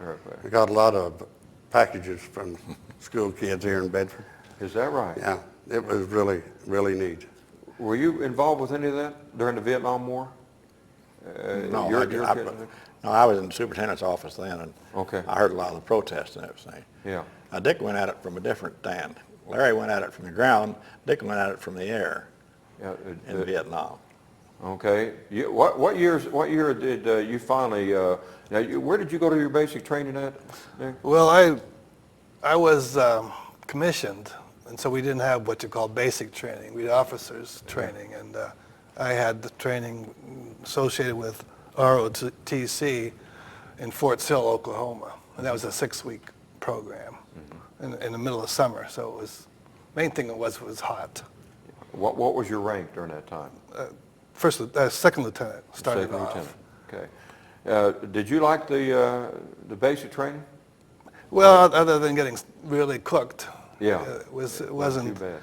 We got a lot of packages from school kids here in Bedford. Is that right? Yeah, it was really, really neat. Were you involved with any of that during the Vietnam War? No, your I kid- no, I was in the superintendent's office then, and Okay. I heard a lot of the protests and everything. Yeah. Now, Dick went at it from a different stand. Larry went at it from the ground. Dick went at it from the air Yeah. in Vietnam. Okay. What year did you finally? Where did you go to your basic training at? Nick? Well, I was commissioned, and so we didn't have what you call basic training. We had officers training, and I had the training associated with ROTC in Fort Sill, Oklahoma, and that was a 6-week program in the middle of summer. So it was, main thing was hot. What was your rank during that time? Second lieutenant started Second off. lieutenant. Okay. Did you like the basic training? Well, other than getting really cooked, Yeah. it Wasn't wasn't. too bad.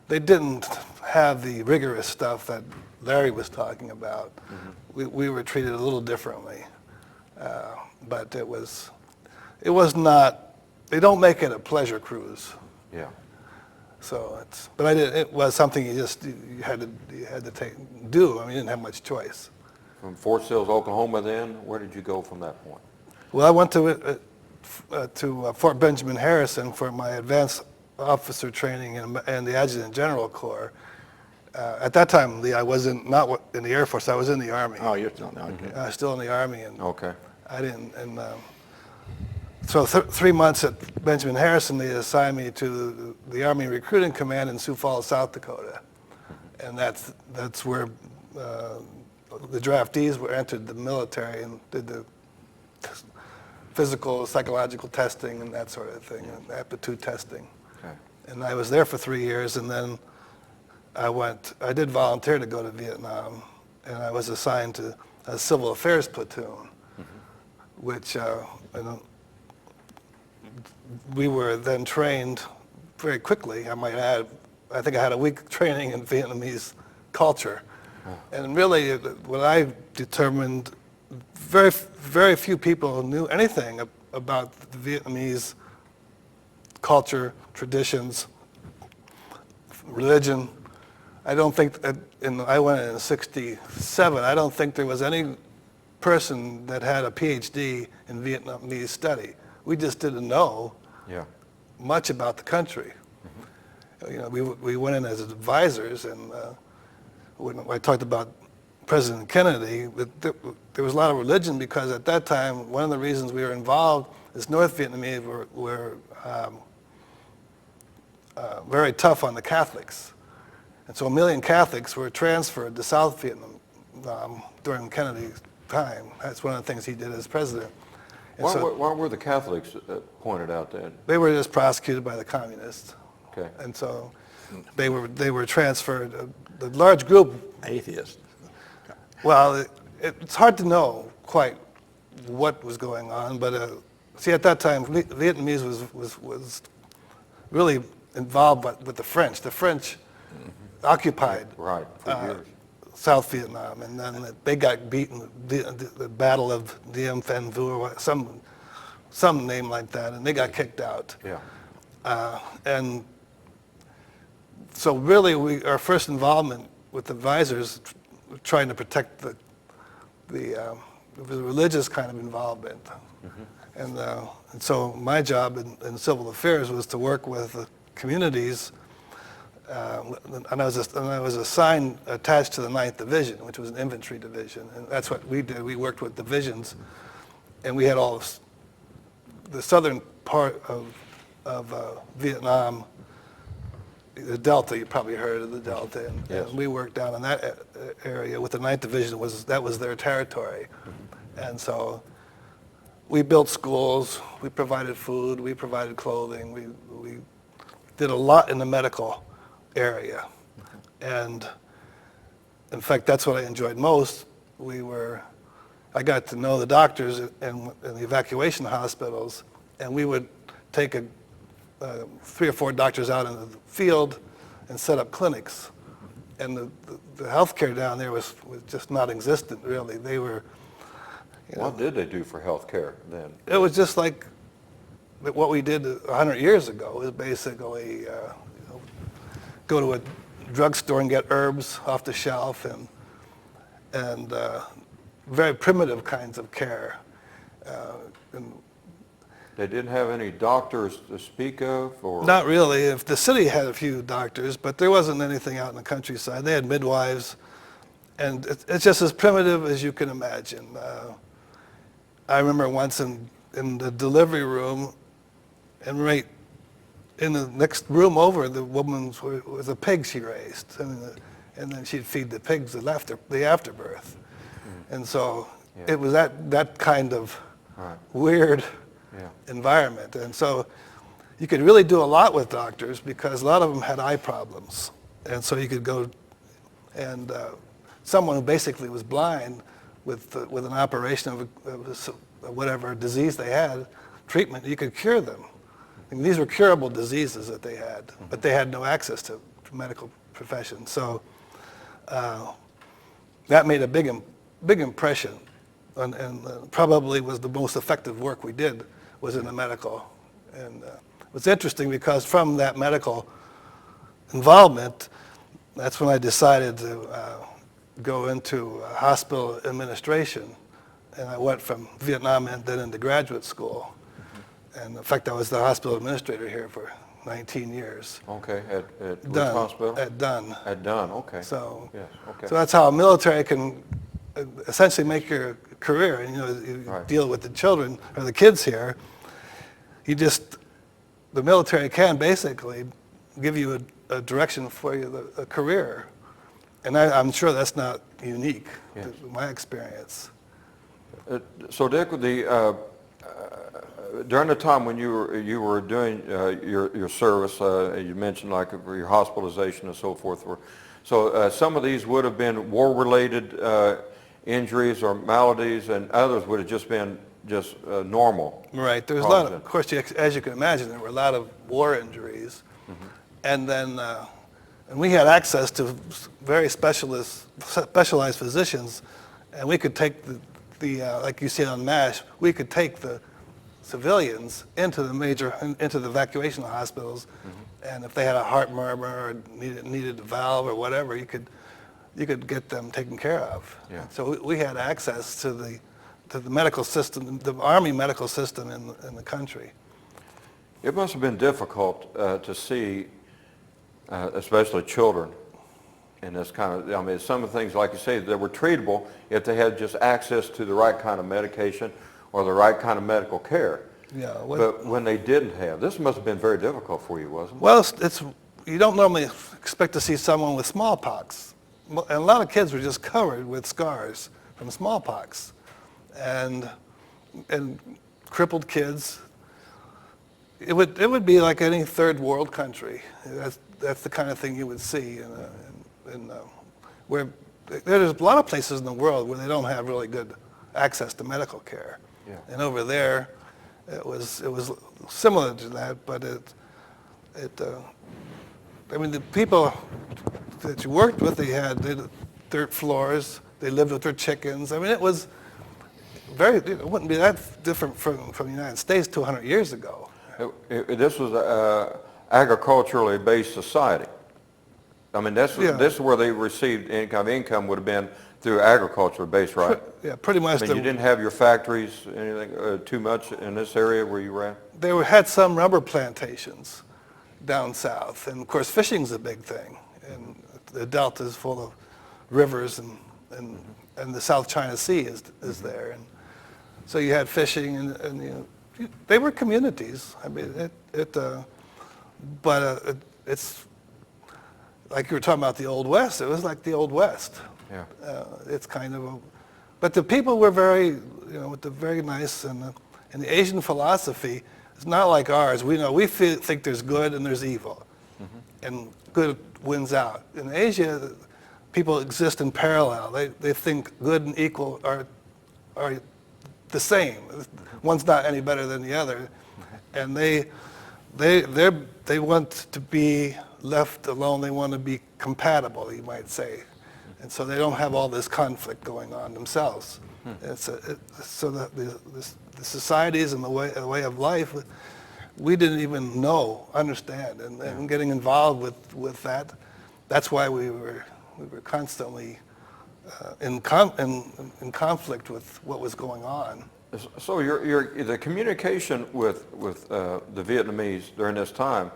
They didn't have the rigorous stuff that Larry was talking about. We were treated a little differently, but it was not. They don't make it a pleasure cruise. Yeah. So but it was something you had to do. I mean, you didn't have much choice. From Fort Sill, Oklahoma then, where did you go from that point? Well, I went to Fort Benjamin Harrison for my advanced officer training and the Adjutant General Corps. At that time, Lee, I wasn't not in the Air Force. I was in the Army. Oh, you're still, okay. I was still in the Army, and Okay. I didn't. And so 3 months at Benjamin Harrison, they assigned me to the Army Recruiting Command in Sioux Falls, South Dakota, and that's where the draftees entered the military and did the physical, psychological testing and that sort of thing, and aptitude testing. Okay. And I was there for 3 years, and then I did volunteer to go to Vietnam, and I was assigned to a civil affairs platoon, which we were then trained very quickly. I might add, I think I had a week training in Vietnamese culture. And really, what I determined, very few people knew anything about the Vietnamese culture, traditions, religion. I don't think, I went in '67, I don't think there was any person that had a PhD in Vietnamese study. We just didn't know Yeah. much about the country. You know, we went in as advisors, and when I talked about President Kennedy, there was a lot of religion, because at that time, one of the reasons we were involved is North Vietnamese were very tough on the Catholics. And so 1 million Catholics were transferred to South Vietnam during Kennedy's time. That's one of the things he did as president. And Why were the Catholics pointed out then? they were just prosecuted by the communists. Okay. And so they were transferred. The large group, Atheist. well, it's hard to know quite what was going on, but see, at that time, Vietnamese was really involved with the French. The French occupied Right, for years. South Vietnam, and then they got beaten, the Battle of Diem Phan Vu, or some name like that, and they got kicked out. Yeah. And so really, our first involvement with advisors, trying to protect it was a religious kind of involvement. And so my job in civil affairs was to work with the communities, and I was assigned, attached to the 9th Division, which was an infantry division, and that's what we did. We worked with divisions, and we had all the southern part of Vietnam, the Delta. You probably heard of the Delta, and, Yes. and we worked down in that area with the 9th Division. That was their territory, and so we built schools, we provided food, we provided clothing, we did a lot in the medical area. And in fact, that's what I enjoyed most. I got to know the doctors in the evacuation hospitals, and we would take 3 or 4 doctors out into the field and set up clinics. And the healthcare down there was just not existent, really. They were, What did they do for health care then? it was just like what we did 100 years ago. Is basically go to a drugstore and get herbs off the shelf, and very primitive kinds of care. And They didn't have any doctors to speak of, or? not really. If the city had a few doctors, but there wasn't anything out in the countryside. They had midwives, and it's just as primitive as you can imagine. I remember once in the delivery room, and right in the next room over, the woman was a pig she raised, and then she'd feed the pigs the afterbirth. And so it was that kind of weird environment. And so you could really do a lot with doctors because a lot of them had eye problems. And so you could go and someone who basically was blind with an operation of whatever disease they had, treatment, you could cure them. I mean, these were curable diseases that they had, but they had no access to medical profession. So that made a big impression, and probably was the most effective work we did was in the medical. And it was interesting because from that medical involvement, that's when I decided to go into hospital administration. And I went from Vietnam and then into graduate school. And in fact, I was the hospital administrator here for 19 years. Okay, at which Dunn, hospital? At Dunn. At Dunn, okay. So, Yes, okay. so that's how a military can essentially make your career. And you deal with the children or the kids here. The military can basically give you a direction for a career. And I'm sure that's not unique to my experience. So Dick, during the time when you were doing your service, you mentioned like your hospitalization and so forth. So some of these would have been war-related injuries or maladies, and others would have just been normal. Right. There was a lot of course, as you can imagine, there were a lot of war injuries, and then and we had access to very specialized physicians, and we could take the like you see on MASH, we could take the civilians into the evacuation hospitals, and if they had a heart murmur or needed a valve or whatever, you could get them taken care of. Yeah. So we had access to the medical system, the Army medical system in the country. It must have been difficult to see, especially children, in this kind of, I mean, some of the things, like you say, that were treatable if they had just access to the right kind of medication or the right kind of medical care. Yeah. But when they didn't have, this must have been very difficult for you, wasn't it? Well, you don't normally expect to see someone with smallpox. And a lot of kids were just covered with scars from smallpox. And crippled kids. It would be like any third world country. That's the kind of thing you would see where there's a lot of places in the world where they don't have really good access to medical care. Yeah. And over there, it was similar to that, but I mean, the people that you worked with, they had dirt floors, they lived with their chickens. I mean, it was it wouldn't be that different from the United States 200 years ago. This was an agriculturally based society. I mean, this is where they received income. Income would have been through agriculture based, right? Yeah, pretty much. I mean, you didn't have your factories, anything too much in this area where you were at? They had some rubber plantations down south. And of course, fishing's a big thing. And the delta is full of rivers, and the South China Sea is there. And so you had fishing, and they were communities. I mean, but it's like you were talking about the Old West. It was like the Old West. Yeah. It's kind of but the people were very, very nice, and the Asian philosophy is not like ours. We think there's good and there's evil, and good wins out. In Asia, people exist in parallel. They think good and equal are the same. One's not any better than the other, and they want to be left alone. They want to be compatible, you might say, and so they don't have all this conflict going on themselves. So the societies and the way of life, we didn't even understand, and getting involved with that. That's why we were constantly in conflict with what was going on. So the communication with the Vietnamese during this time,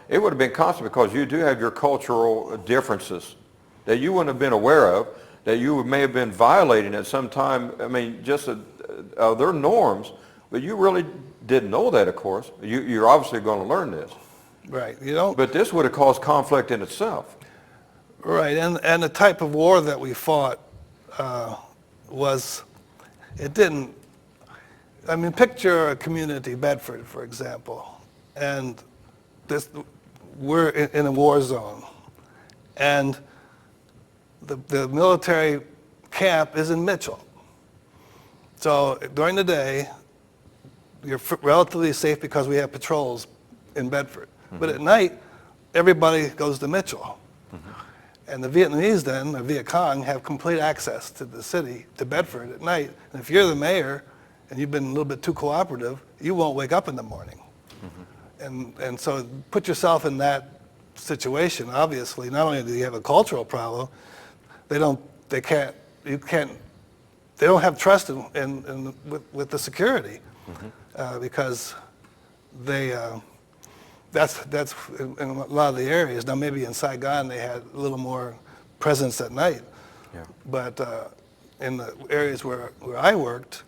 it would have been constant because you do have your cultural differences that you wouldn't have been aware of, that you may have been violating at some time. I mean, just their norms, but you really didn't know that, of course. You're obviously going to learn this. Right. You don't. But this would have caused conflict in itself. Right, and the type of war that we fought it didn't, I mean, picture a community, Bedford, for example, and we're in a war zone, and the military camp is in Mitchell. So during the day, you're relatively safe because we have patrols in Bedford. Mm-hmm. But at night, everybody goes to Mitchell. And the Vietnamese then, the Viet Cong, have complete access to the city, to Bedford at night. And if you're the mayor and you've been a little bit too cooperative, you won't wake up in the morning. Mm-hmm. And so put yourself in that situation. Obviously, not only do you have a cultural problem, they don't have trust with the security. Mm-hmm. Because that's in a lot of the areas. Now maybe in Saigon they had a little more presence at night. Yeah. But in the areas where I worked,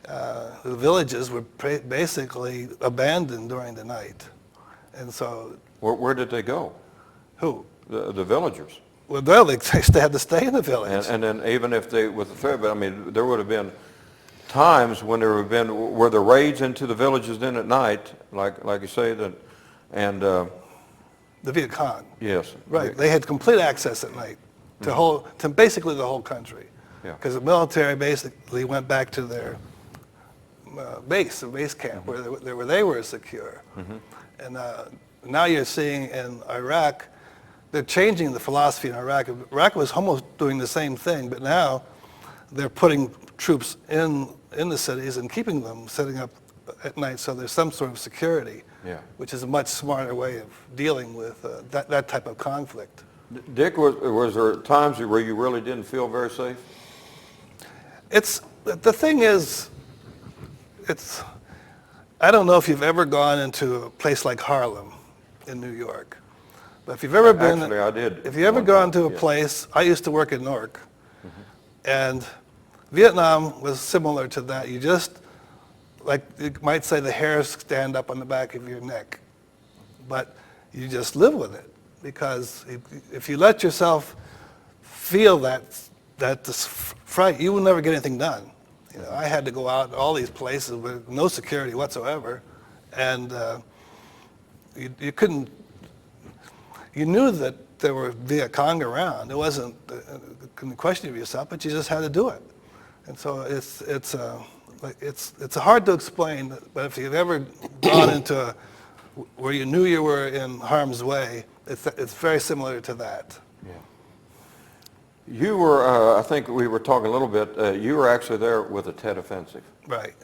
the villages were basically abandoned during the night. And so... Where did they go? Who? The villagers. Well, they had to stay in the village. And then even if they, with the threat, but I mean, there would have been times when were the raids into the villages then at night, like you say, and the Viet Cong. Yes. Right. They had complete access at night to basically the whole country. Yeah. Because the military basically went back to their base camp, mm-hmm. where they were secure. Mm-hmm. And now you're seeing in Iraq, they're changing the philosophy in Iraq. Iraq was almost doing the same thing, but now they're putting troops in the cities and keeping them setting up at night so there's some sort of security, yeah. Which is a much smarter way of dealing with that type of conflict. Dick, was there times where you really didn't feel very safe? The thing is, I don't know if you've ever gone into a place like Harlem in New York, but if you've ever been... Actually, I did. If you've ever gone to a place, I used to work in Newark, mm-hmm. and Vietnam was similar to that. You just, like you might say, the hairs stand up on the back of your neck, but you just live with it, because if you let yourself feel that fright, you will never get anything done. You know, I had to go out to all these places with no security whatsoever, and you couldn't. You knew that there were Viet Cong around. It wasn't a question of yourself, but you just had to do it. And so it's hard to explain. But if you've ever gone into where you knew you were in harm's way, it's very similar to that. Yeah. You were, I think we were talking a little bit. You were actually there with the Tet Offensive. Right.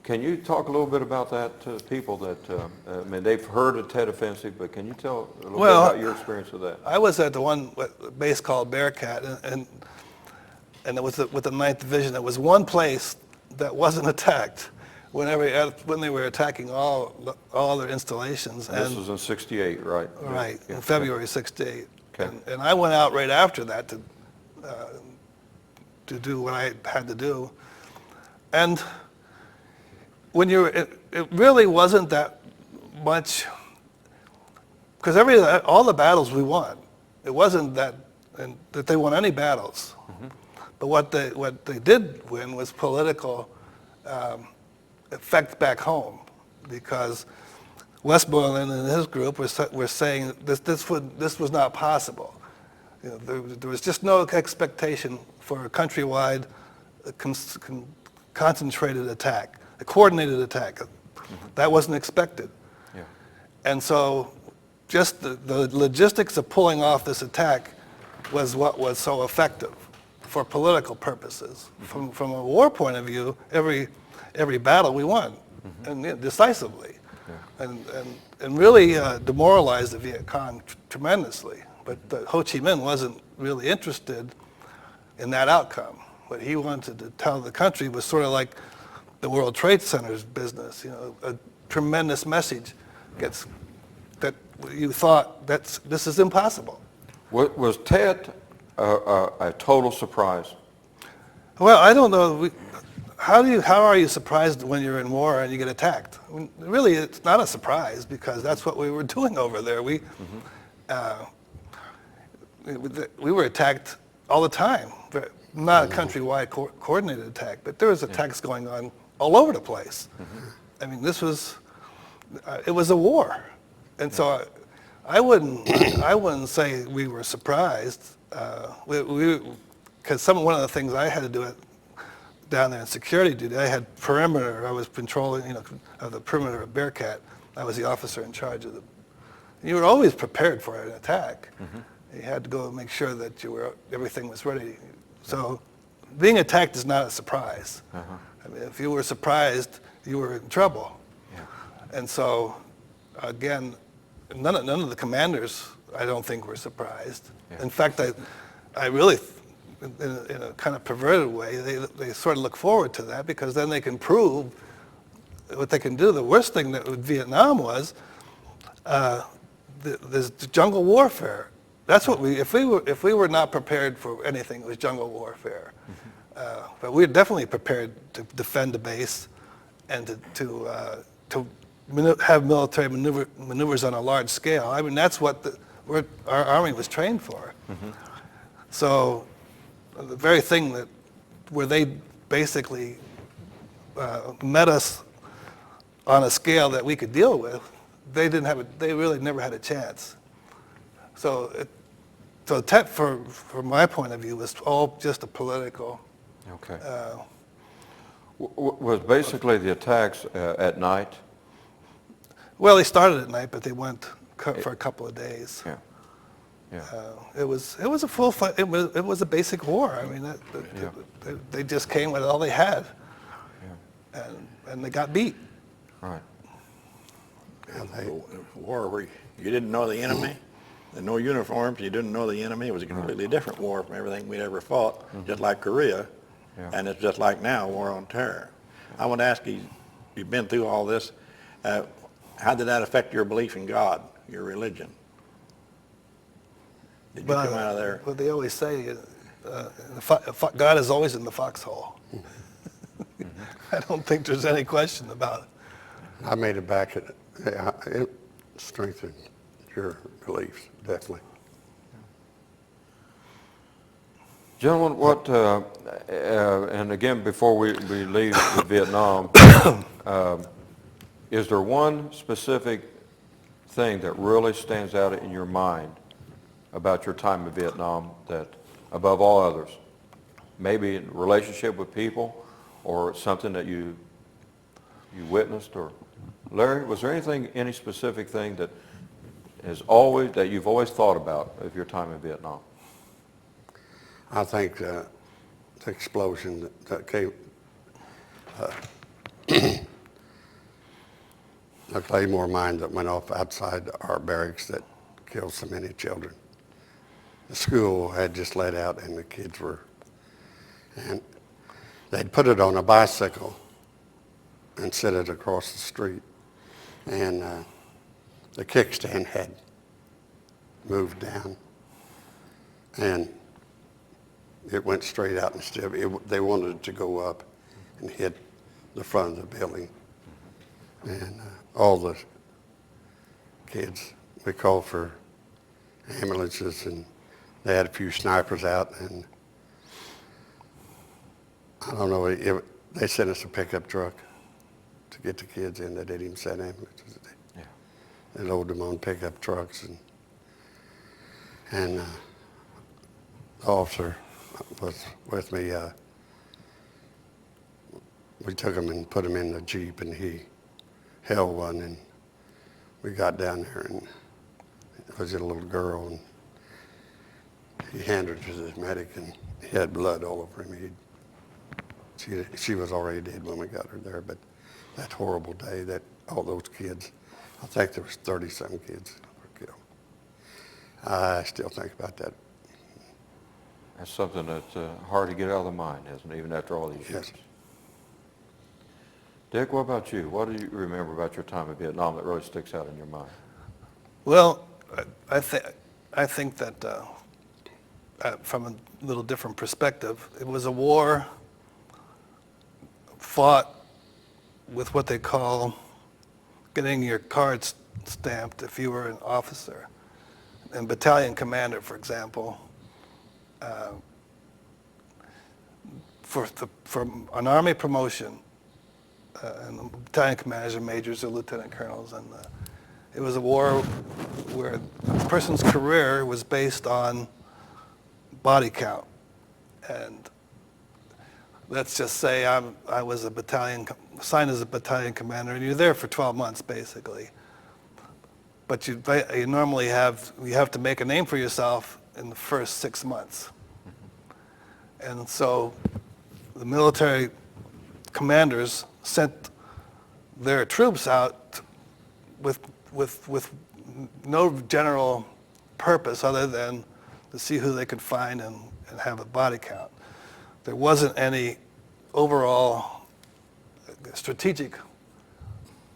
Can you talk a little bit about that to people that, I mean, they've heard of Tet Offensive, but can you tell a little bit about your experience with that? I was at the one base called Bearcat, and it was with the 9th Division. It was one place that wasn't attacked when they were attacking all their installations. And this was in '68, right? Right, yeah. in February '68. Okay. And I went out right after that to do what I had to do. And when it really wasn't that much, because all the battles we won. It wasn't that they won any battles. Mm-hmm. But what they did win was political effect back home, because Westmoreland and his group were saying this was not possible. You know, there was just no expectation for a countrywide concentrated attack, a coordinated attack. Mm-hmm. That wasn't expected. Yeah. And so just the logistics of pulling off this attack was what was so effective for political purposes. Mm-hmm. From a war point of view, every battle we won, mm-hmm. and decisively. Yeah. And really demoralized the Viet Cong tremendously. But Ho Chi Minh wasn't really interested in that outcome. What he wanted to tell the country was sort of like the World Trade Center's business. You know, a tremendous message that you thought this is impossible. Was Tet a total surprise? Well, I don't know. how are you surprised when you're in war and you get attacked? I mean, really, it's not a surprise because that's what we were doing over there. We were attacked all the time. Not a countrywide coordinated attack, but there was attacks going on all over the place. I mean, it was a war, and so I wouldn't say we were surprised. Because one of the things I had to do down there in security duty, I had perimeter. I was patrolling, of the perimeter of Bearcat. I was the officer in charge of you were always prepared for an attack. You had to go make sure that everything was ready. So being attacked is not a surprise. I mean, if you were surprised, you were in trouble. And so, again, none of the commanders, I don't think, were surprised. In fact, I really, in a kind of perverted way, they sort of look forward to that because then they can prove what they can do. The worst thing that with Vietnam was there's jungle warfare. That's what if we were not prepared for anything, it was jungle warfare. But we were definitely prepared to defend the base and to have military maneuvers on a large scale. I mean, that's what our army was trained for. So the very thing where they basically met us on a scale that we could deal with, they really never had a chance. So from my point of view, it was all just a political. Okay. Was basically the attacks at night? Well, they started at night, but they went for a couple of days. It was a full fight. It was a basic war. I mean, they just came with all they had, and they got beat. Right. War where you didn't know the enemy, and no uniforms, you didn't know the enemy. It was a completely different war from everything we'd ever fought, just like Korea, and it's just like now, war on terror. I want to ask you, you've been through all this, how did that affect your belief in God, your religion? Did you come out of there? Well, they always say, God is always in the foxhole. I don't think there's any question about it. I made it back. It strengthened your beliefs, definitely. Gentlemen, and again, before we leave Vietnam, is there one specific thing that really stands out in your mind about your time in Vietnam that, above all others, maybe in relationship with people or something that you witnessed? Or Larry, was there any specific thing that you've always thought about of your time in Vietnam? I think the explosion that came, a Claymore mine that went off outside our barracks that killed so many children. The school had just let out and the kids and they'd put it on a bicycle and set it across the street. And the kickstand had moved down and it went straight out instead. They wanted it to go up and hit the front of the building. And all the kids, we called for ambulances, and they had a few snipers out, and I don't know, they sent us a pickup truck to get the kids in. They didn't even send ambulances. They loaded them on pickup trucks, and the officer was with me. We took him and put him in the Jeep, and he held one, and we got down there, and it was a little girl, and he handed her to the medic, and he had blood all over him. She was already dead when we got her there, but that horrible day, that all those kids, I think there was 30-some kids were killed. I still think about that. That's something that's hard to get out of the mind, isn't it, even after all these years? Yes. Dick, what about you? What do you remember about your time in Vietnam that really sticks out in your mind? Well, I think that from a little different perspective, it was a war fought with what they call getting your cards stamped if you were an officer. And battalion commander, for example, for an Army promotion, and the battalion commanders are majors or lieutenant colonels, and it was a war where a person's career was based on body count. And let's just say I was assigned as a battalion commander, and you're there for 12 months basically. But you normally you have to make a name for yourself in the first 6 months. And so the military commanders sent their troops out with no general purpose other than to see who they could find and have a body count. There wasn't any overall strategic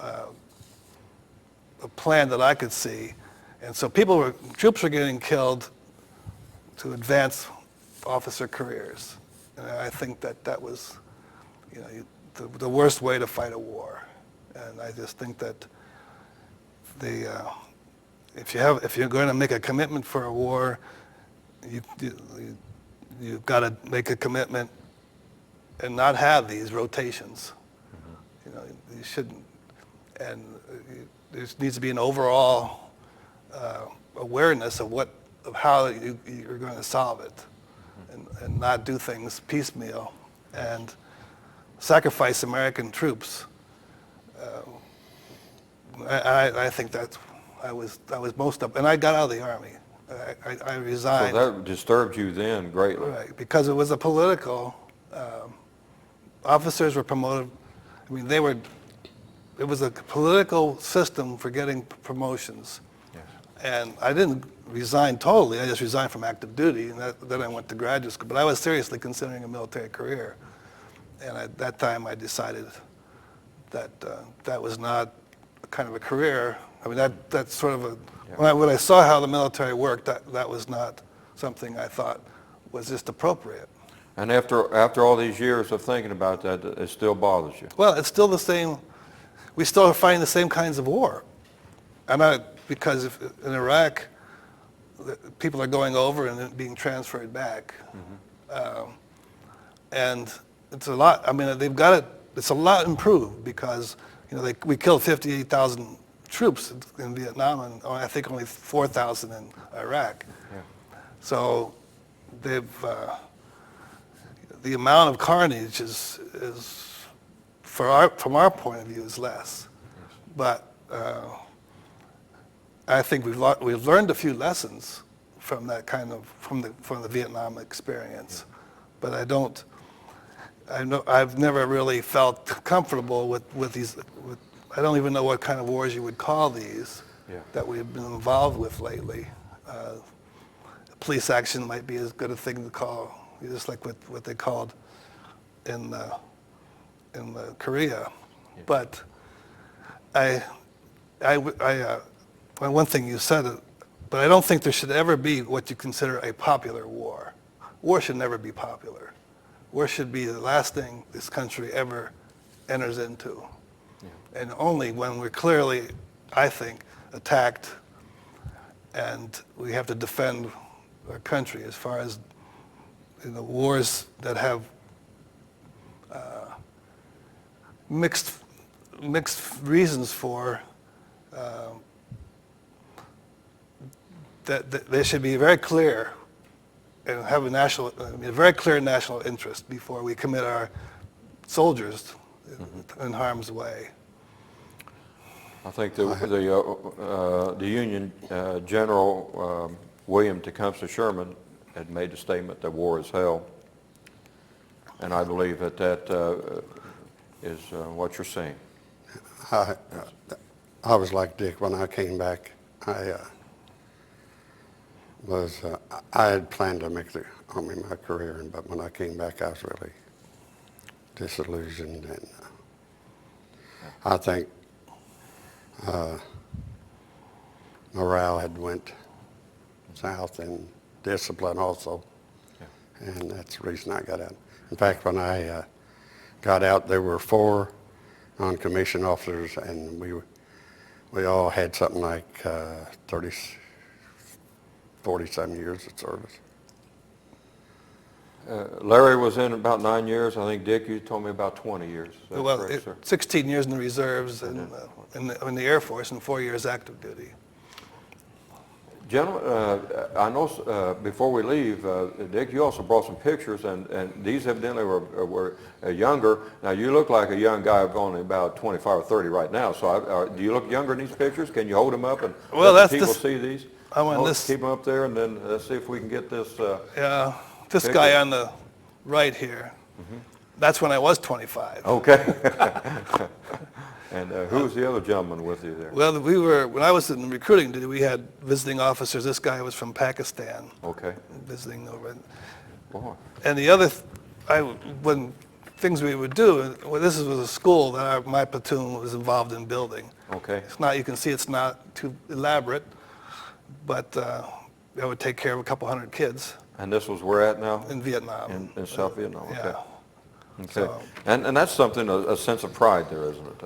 a plan that I could see. And so troops were getting killed to advance officer careers. And I think that was, the worst way to fight a war. And I just think that if you're going to make a commitment for a war, you've got to make a commitment and not have these rotations. You shouldn't. And there needs to be an overall awareness of how you're going to solve it, and not do things piecemeal and sacrifice American troops. I think that I was most up, and I got out of the Army. I resigned. So that disturbed you then greatly. Right, because it was a political. Officers were promoted. I mean, it was a political system for getting promotions. Yes. And I didn't resign totally. I just resigned from active duty, and then I went to graduate school. But I was seriously considering a military career. And at that time, I decided that that was not kind of a career. I mean, that's sort of when I saw how the military worked, that was not something I thought was just appropriate. And after all these years of thinking about that, it still bothers you? Well, it's still the same. We still are fighting the same kinds of war. Because in Iraq, people are going over and then being transferred back. And it's a lot, they've got it, it's a lot improved because, we killed 58,000 troops in Vietnam and I think only 4,000 in Iraq. Yeah. So the amount of carnage is from our point of view is less. Yes. But I think we've learned a few lessons from that from the Vietnam experience. Yeah. But I've never really felt comfortable with these. I don't even know what kind of wars you would call these that we've been involved with lately. Police action might be as good a thing to call, just like what they called in Korea. Yeah. But one thing you said, but I don't think there should ever be what you consider a popular war. War should never be popular. War should be the last thing this country ever enters into. Yeah. And only when we're clearly, I think, attacked and we have to defend our country. As far as wars that have mixed reasons for, that they should be very clear and have a very clear national interest before we commit our soldiers in harm's way. I think the Union General William Tecumseh Sherman had made a statement that war is hell, and I believe that is what you're saying. I was like Dick when I came back. I had planned to make the Army my career, but when I came back, I was really disillusioned, and I think morale had went south, and discipline also, and that's the reason I got out. In fact, when got out, there were 4 non-commissioned officers, and we all had something like 40-some years of service. Larry was in about 9 years. I think, Dick, you told me about 20 years. Is that Well, correct, sir? 16 years in the reserves and in the Air Force and 4 years active duty. Gentlemen, I know before we leave, Dick, you also brought some pictures, and these evidently were younger. Now, you look like a young guy of only about 25 or 30 right now. So do you look younger in these pictures? Can you hold them up and let the people see these? Keep them up there, and then let's see if we can get this. Yeah, this picture. guy on the right here, that's when I was 25. Okay. And who was the other gentleman with you there? Well, when I was in recruiting duty, we had visiting officers. This guy was from Pakistan. Okay. Visiting over. Boy. And the other, when things we would do, well, this was a school that my platoon was involved in building. Okay. It's not, you can see it's not too elaborate, but I would take care of a couple hundred kids. And this was where at now? In Vietnam. In South Vietnam, okay. Yeah. Okay. So- And that's something, a sense of pride there, isn't it,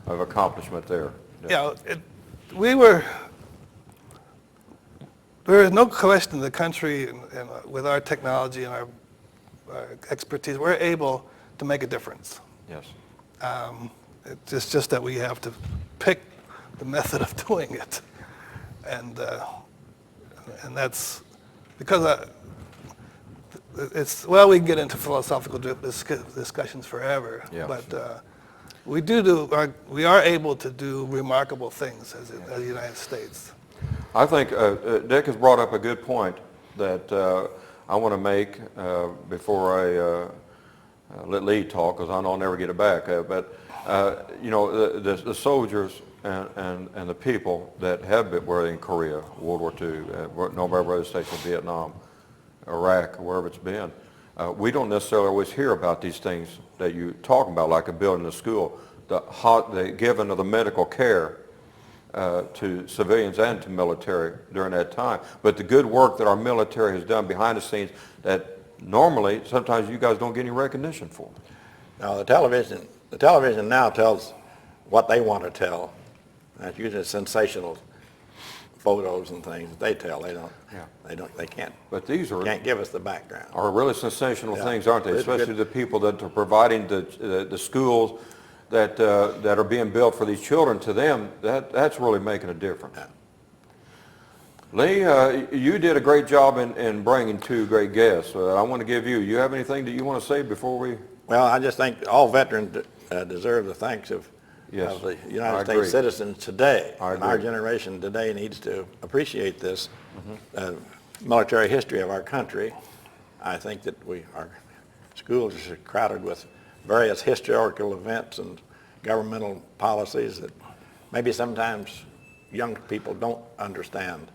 of accomplishment there? Yeah, there is no question the country, and with our technology and our expertise, we're able to make a difference. Yes. It's just that we have to pick the method of doing it. And that's because we can get into philosophical discussions forever, Yes. but we are able to do remarkable things as the United States. I think Dick has brought up a good point that I want to make before I let Lee talk, because I know I'll never get it back. But you know, the soldiers and the people that have been were in Korea, World War II, no matter whether stationed in Vietnam, Iraq, wherever it's been. We don't necessarily always hear about these things that you talk about, like a building a school, the giving of the medical care to civilians and to military during that time. But the good work that our military has done behind the scenes that normally, sometimes you guys don't get any recognition for. Now, the television now tells what they want to tell. That's usually sensational photos and things. They tell. They don't. Yeah. They can't. But these Can't give us the background. are really sensational Yeah. things, aren't they? It's Especially good. the people that are providing the schools that are being built for these children. To them, that's really making a difference. Yeah. Lee, you did a great job in bringing 2 great guests. I want to give you have anything that you want to say before we? Well, I just think all veterans deserve the thanks of Yes, the I United agree. States citizens today. I And our agree. generation today needs to appreciate this military history of our country. I think that our schools are crowded with various historical events and governmental policies that maybe sometimes young people don't understand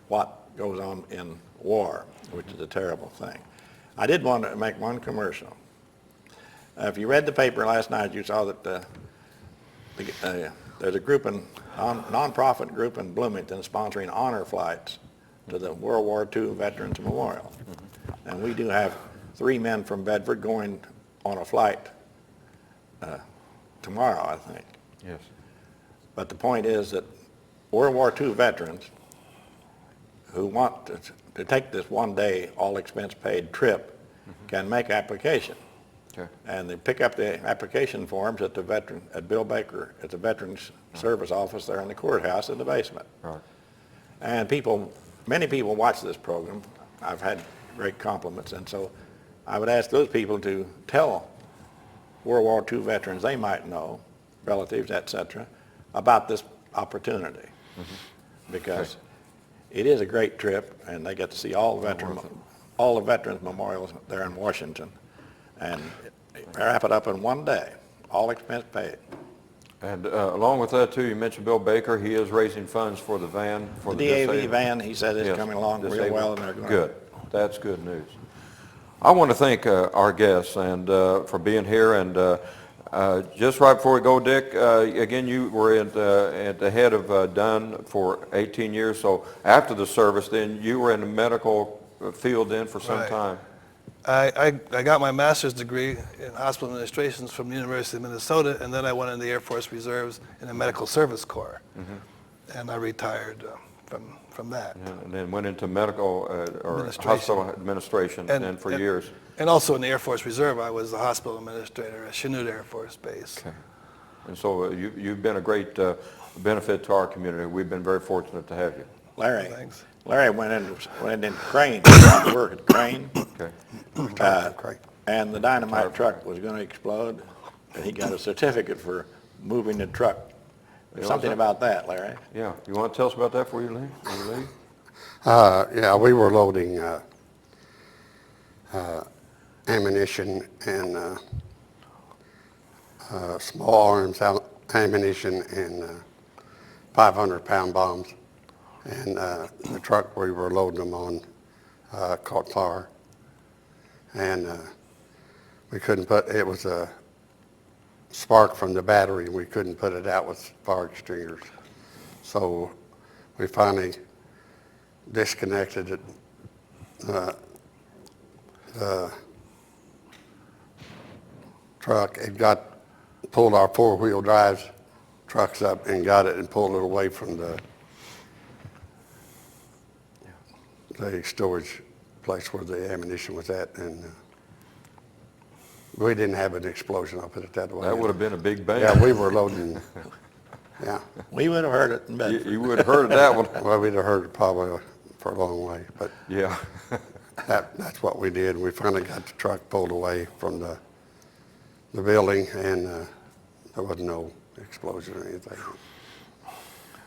what goes on in war, which is a terrible thing. I did want to make one commercial. If you read the paper last night, you saw that there's a group, non-profit group in Bloomington sponsoring honor flights to the World War II Veterans Memorial. And we do have 3 men from Bedford going on a flight tomorrow, I think. Yes. But the point is that World War II veterans who want to take this one-day, all-expense-paid trip can make application. Okay. And they pick up the application forms at Bill Baker, at the Veterans Service Office there in the courthouse in the basement. Right. And many people watch this program. I've had great compliments, and so I would ask those people to tell World War II veterans they might know, relatives, etc., about this opportunity. Because it is a great trip, and they get to see all the veterans memorials there in Washington, and wrap it up in one day, all expense paid. And along with that, too, you mentioned Bill Baker. He is raising funds for the van. For The DAV disabled. van, he said, is Yes, coming along real disabled. well, and they're going Good. That's good news. I want to thank our guests and for being here. And just right before we go, Dick, again, you were at the head of Dunn for 18 years. So after the service, then you were in the medical field then for some Right. time. I got my master's degree in hospital administrations from the University of Minnesota, and then I went in the Air Force Reserves in the Medical Service Corps. And I retired from that. And then went into medical or Administration. hospital administration and for years. And also in the Air Force Reserve, I was the hospital administrator at Chanute Air Force Base. Okay. And so you've been a great benefit to our community. We've been very fortunate to have you. Larry. Thanks. Larry went in Crane, to work at Crane, Okay. and the dynamite truck was going to explode, and he got a certificate for moving the truck. Something about that, Larry. Yeah. You want to tell us about that before you leave? Yeah, we were loading ammunition and small arms ammunition and 500-pound bombs. And the truck we were loading them on caught fire. And we couldn't put, it was a spark from the battery, and we couldn't put it out with fire extinguishers. So we finally disconnected it, the truck. It pulled our four-wheel drive trucks up and got it and pulled it away from the storage place where the ammunition was at, and we didn't have an explosion, I'll put it that way. That would have been a big bang. Yeah, we were loading, yeah. We would have heard it in Bedford. You would have heard of that one. Well, we'd have heard it probably for a long way, but Yeah. that's what we did. We finally got the truck pulled away from the building, and there was no explosion or anything.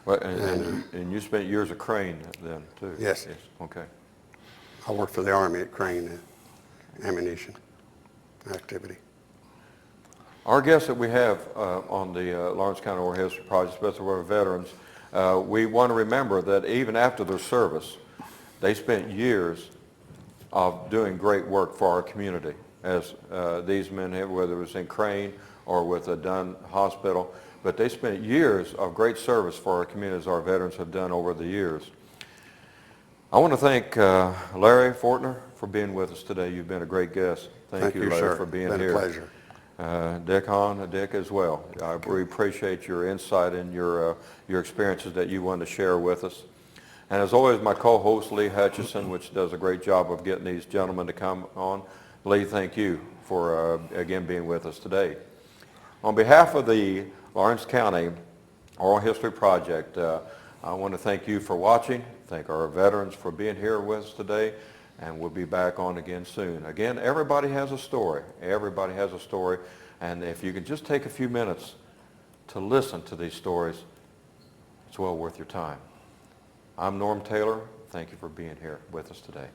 Well, and you spent years at Crane then, too? Yes. Okay. I worked for the Army at Crane, ammunition activity. Our guests that we have on the Lawrence County Oral History Project, especially our veterans, we want to remember that even after their service, they spent years of doing great work for our community, as these men have, whether it was in Crane or with the Dunn Hospital. But they spent years of great service for our community, as our veterans have done over the years. I want to thank Larry Fortner for being with us today. You've been a great guest. Thank you, Larry, sir. for being Been here. a pleasure. Dick Hahn, Dick as well. I really appreciate your insight and your experiences that you wanted to share with us. And as always, my co-host, Lee Hutchinson, which does a great job of getting these gentlemen to come on. Lee, thank you for, again, being with us today. On behalf of the Lawrence County Oral History Project, I want to thank you for watching, thank our veterans for being here with us today, and we'll be back on again soon. Again, everybody has a story. Everybody has a story, and if you can just take a few minutes to listen to these stories, it's well worth your time. I'm Norm Taylor. Thank you for being here with us today.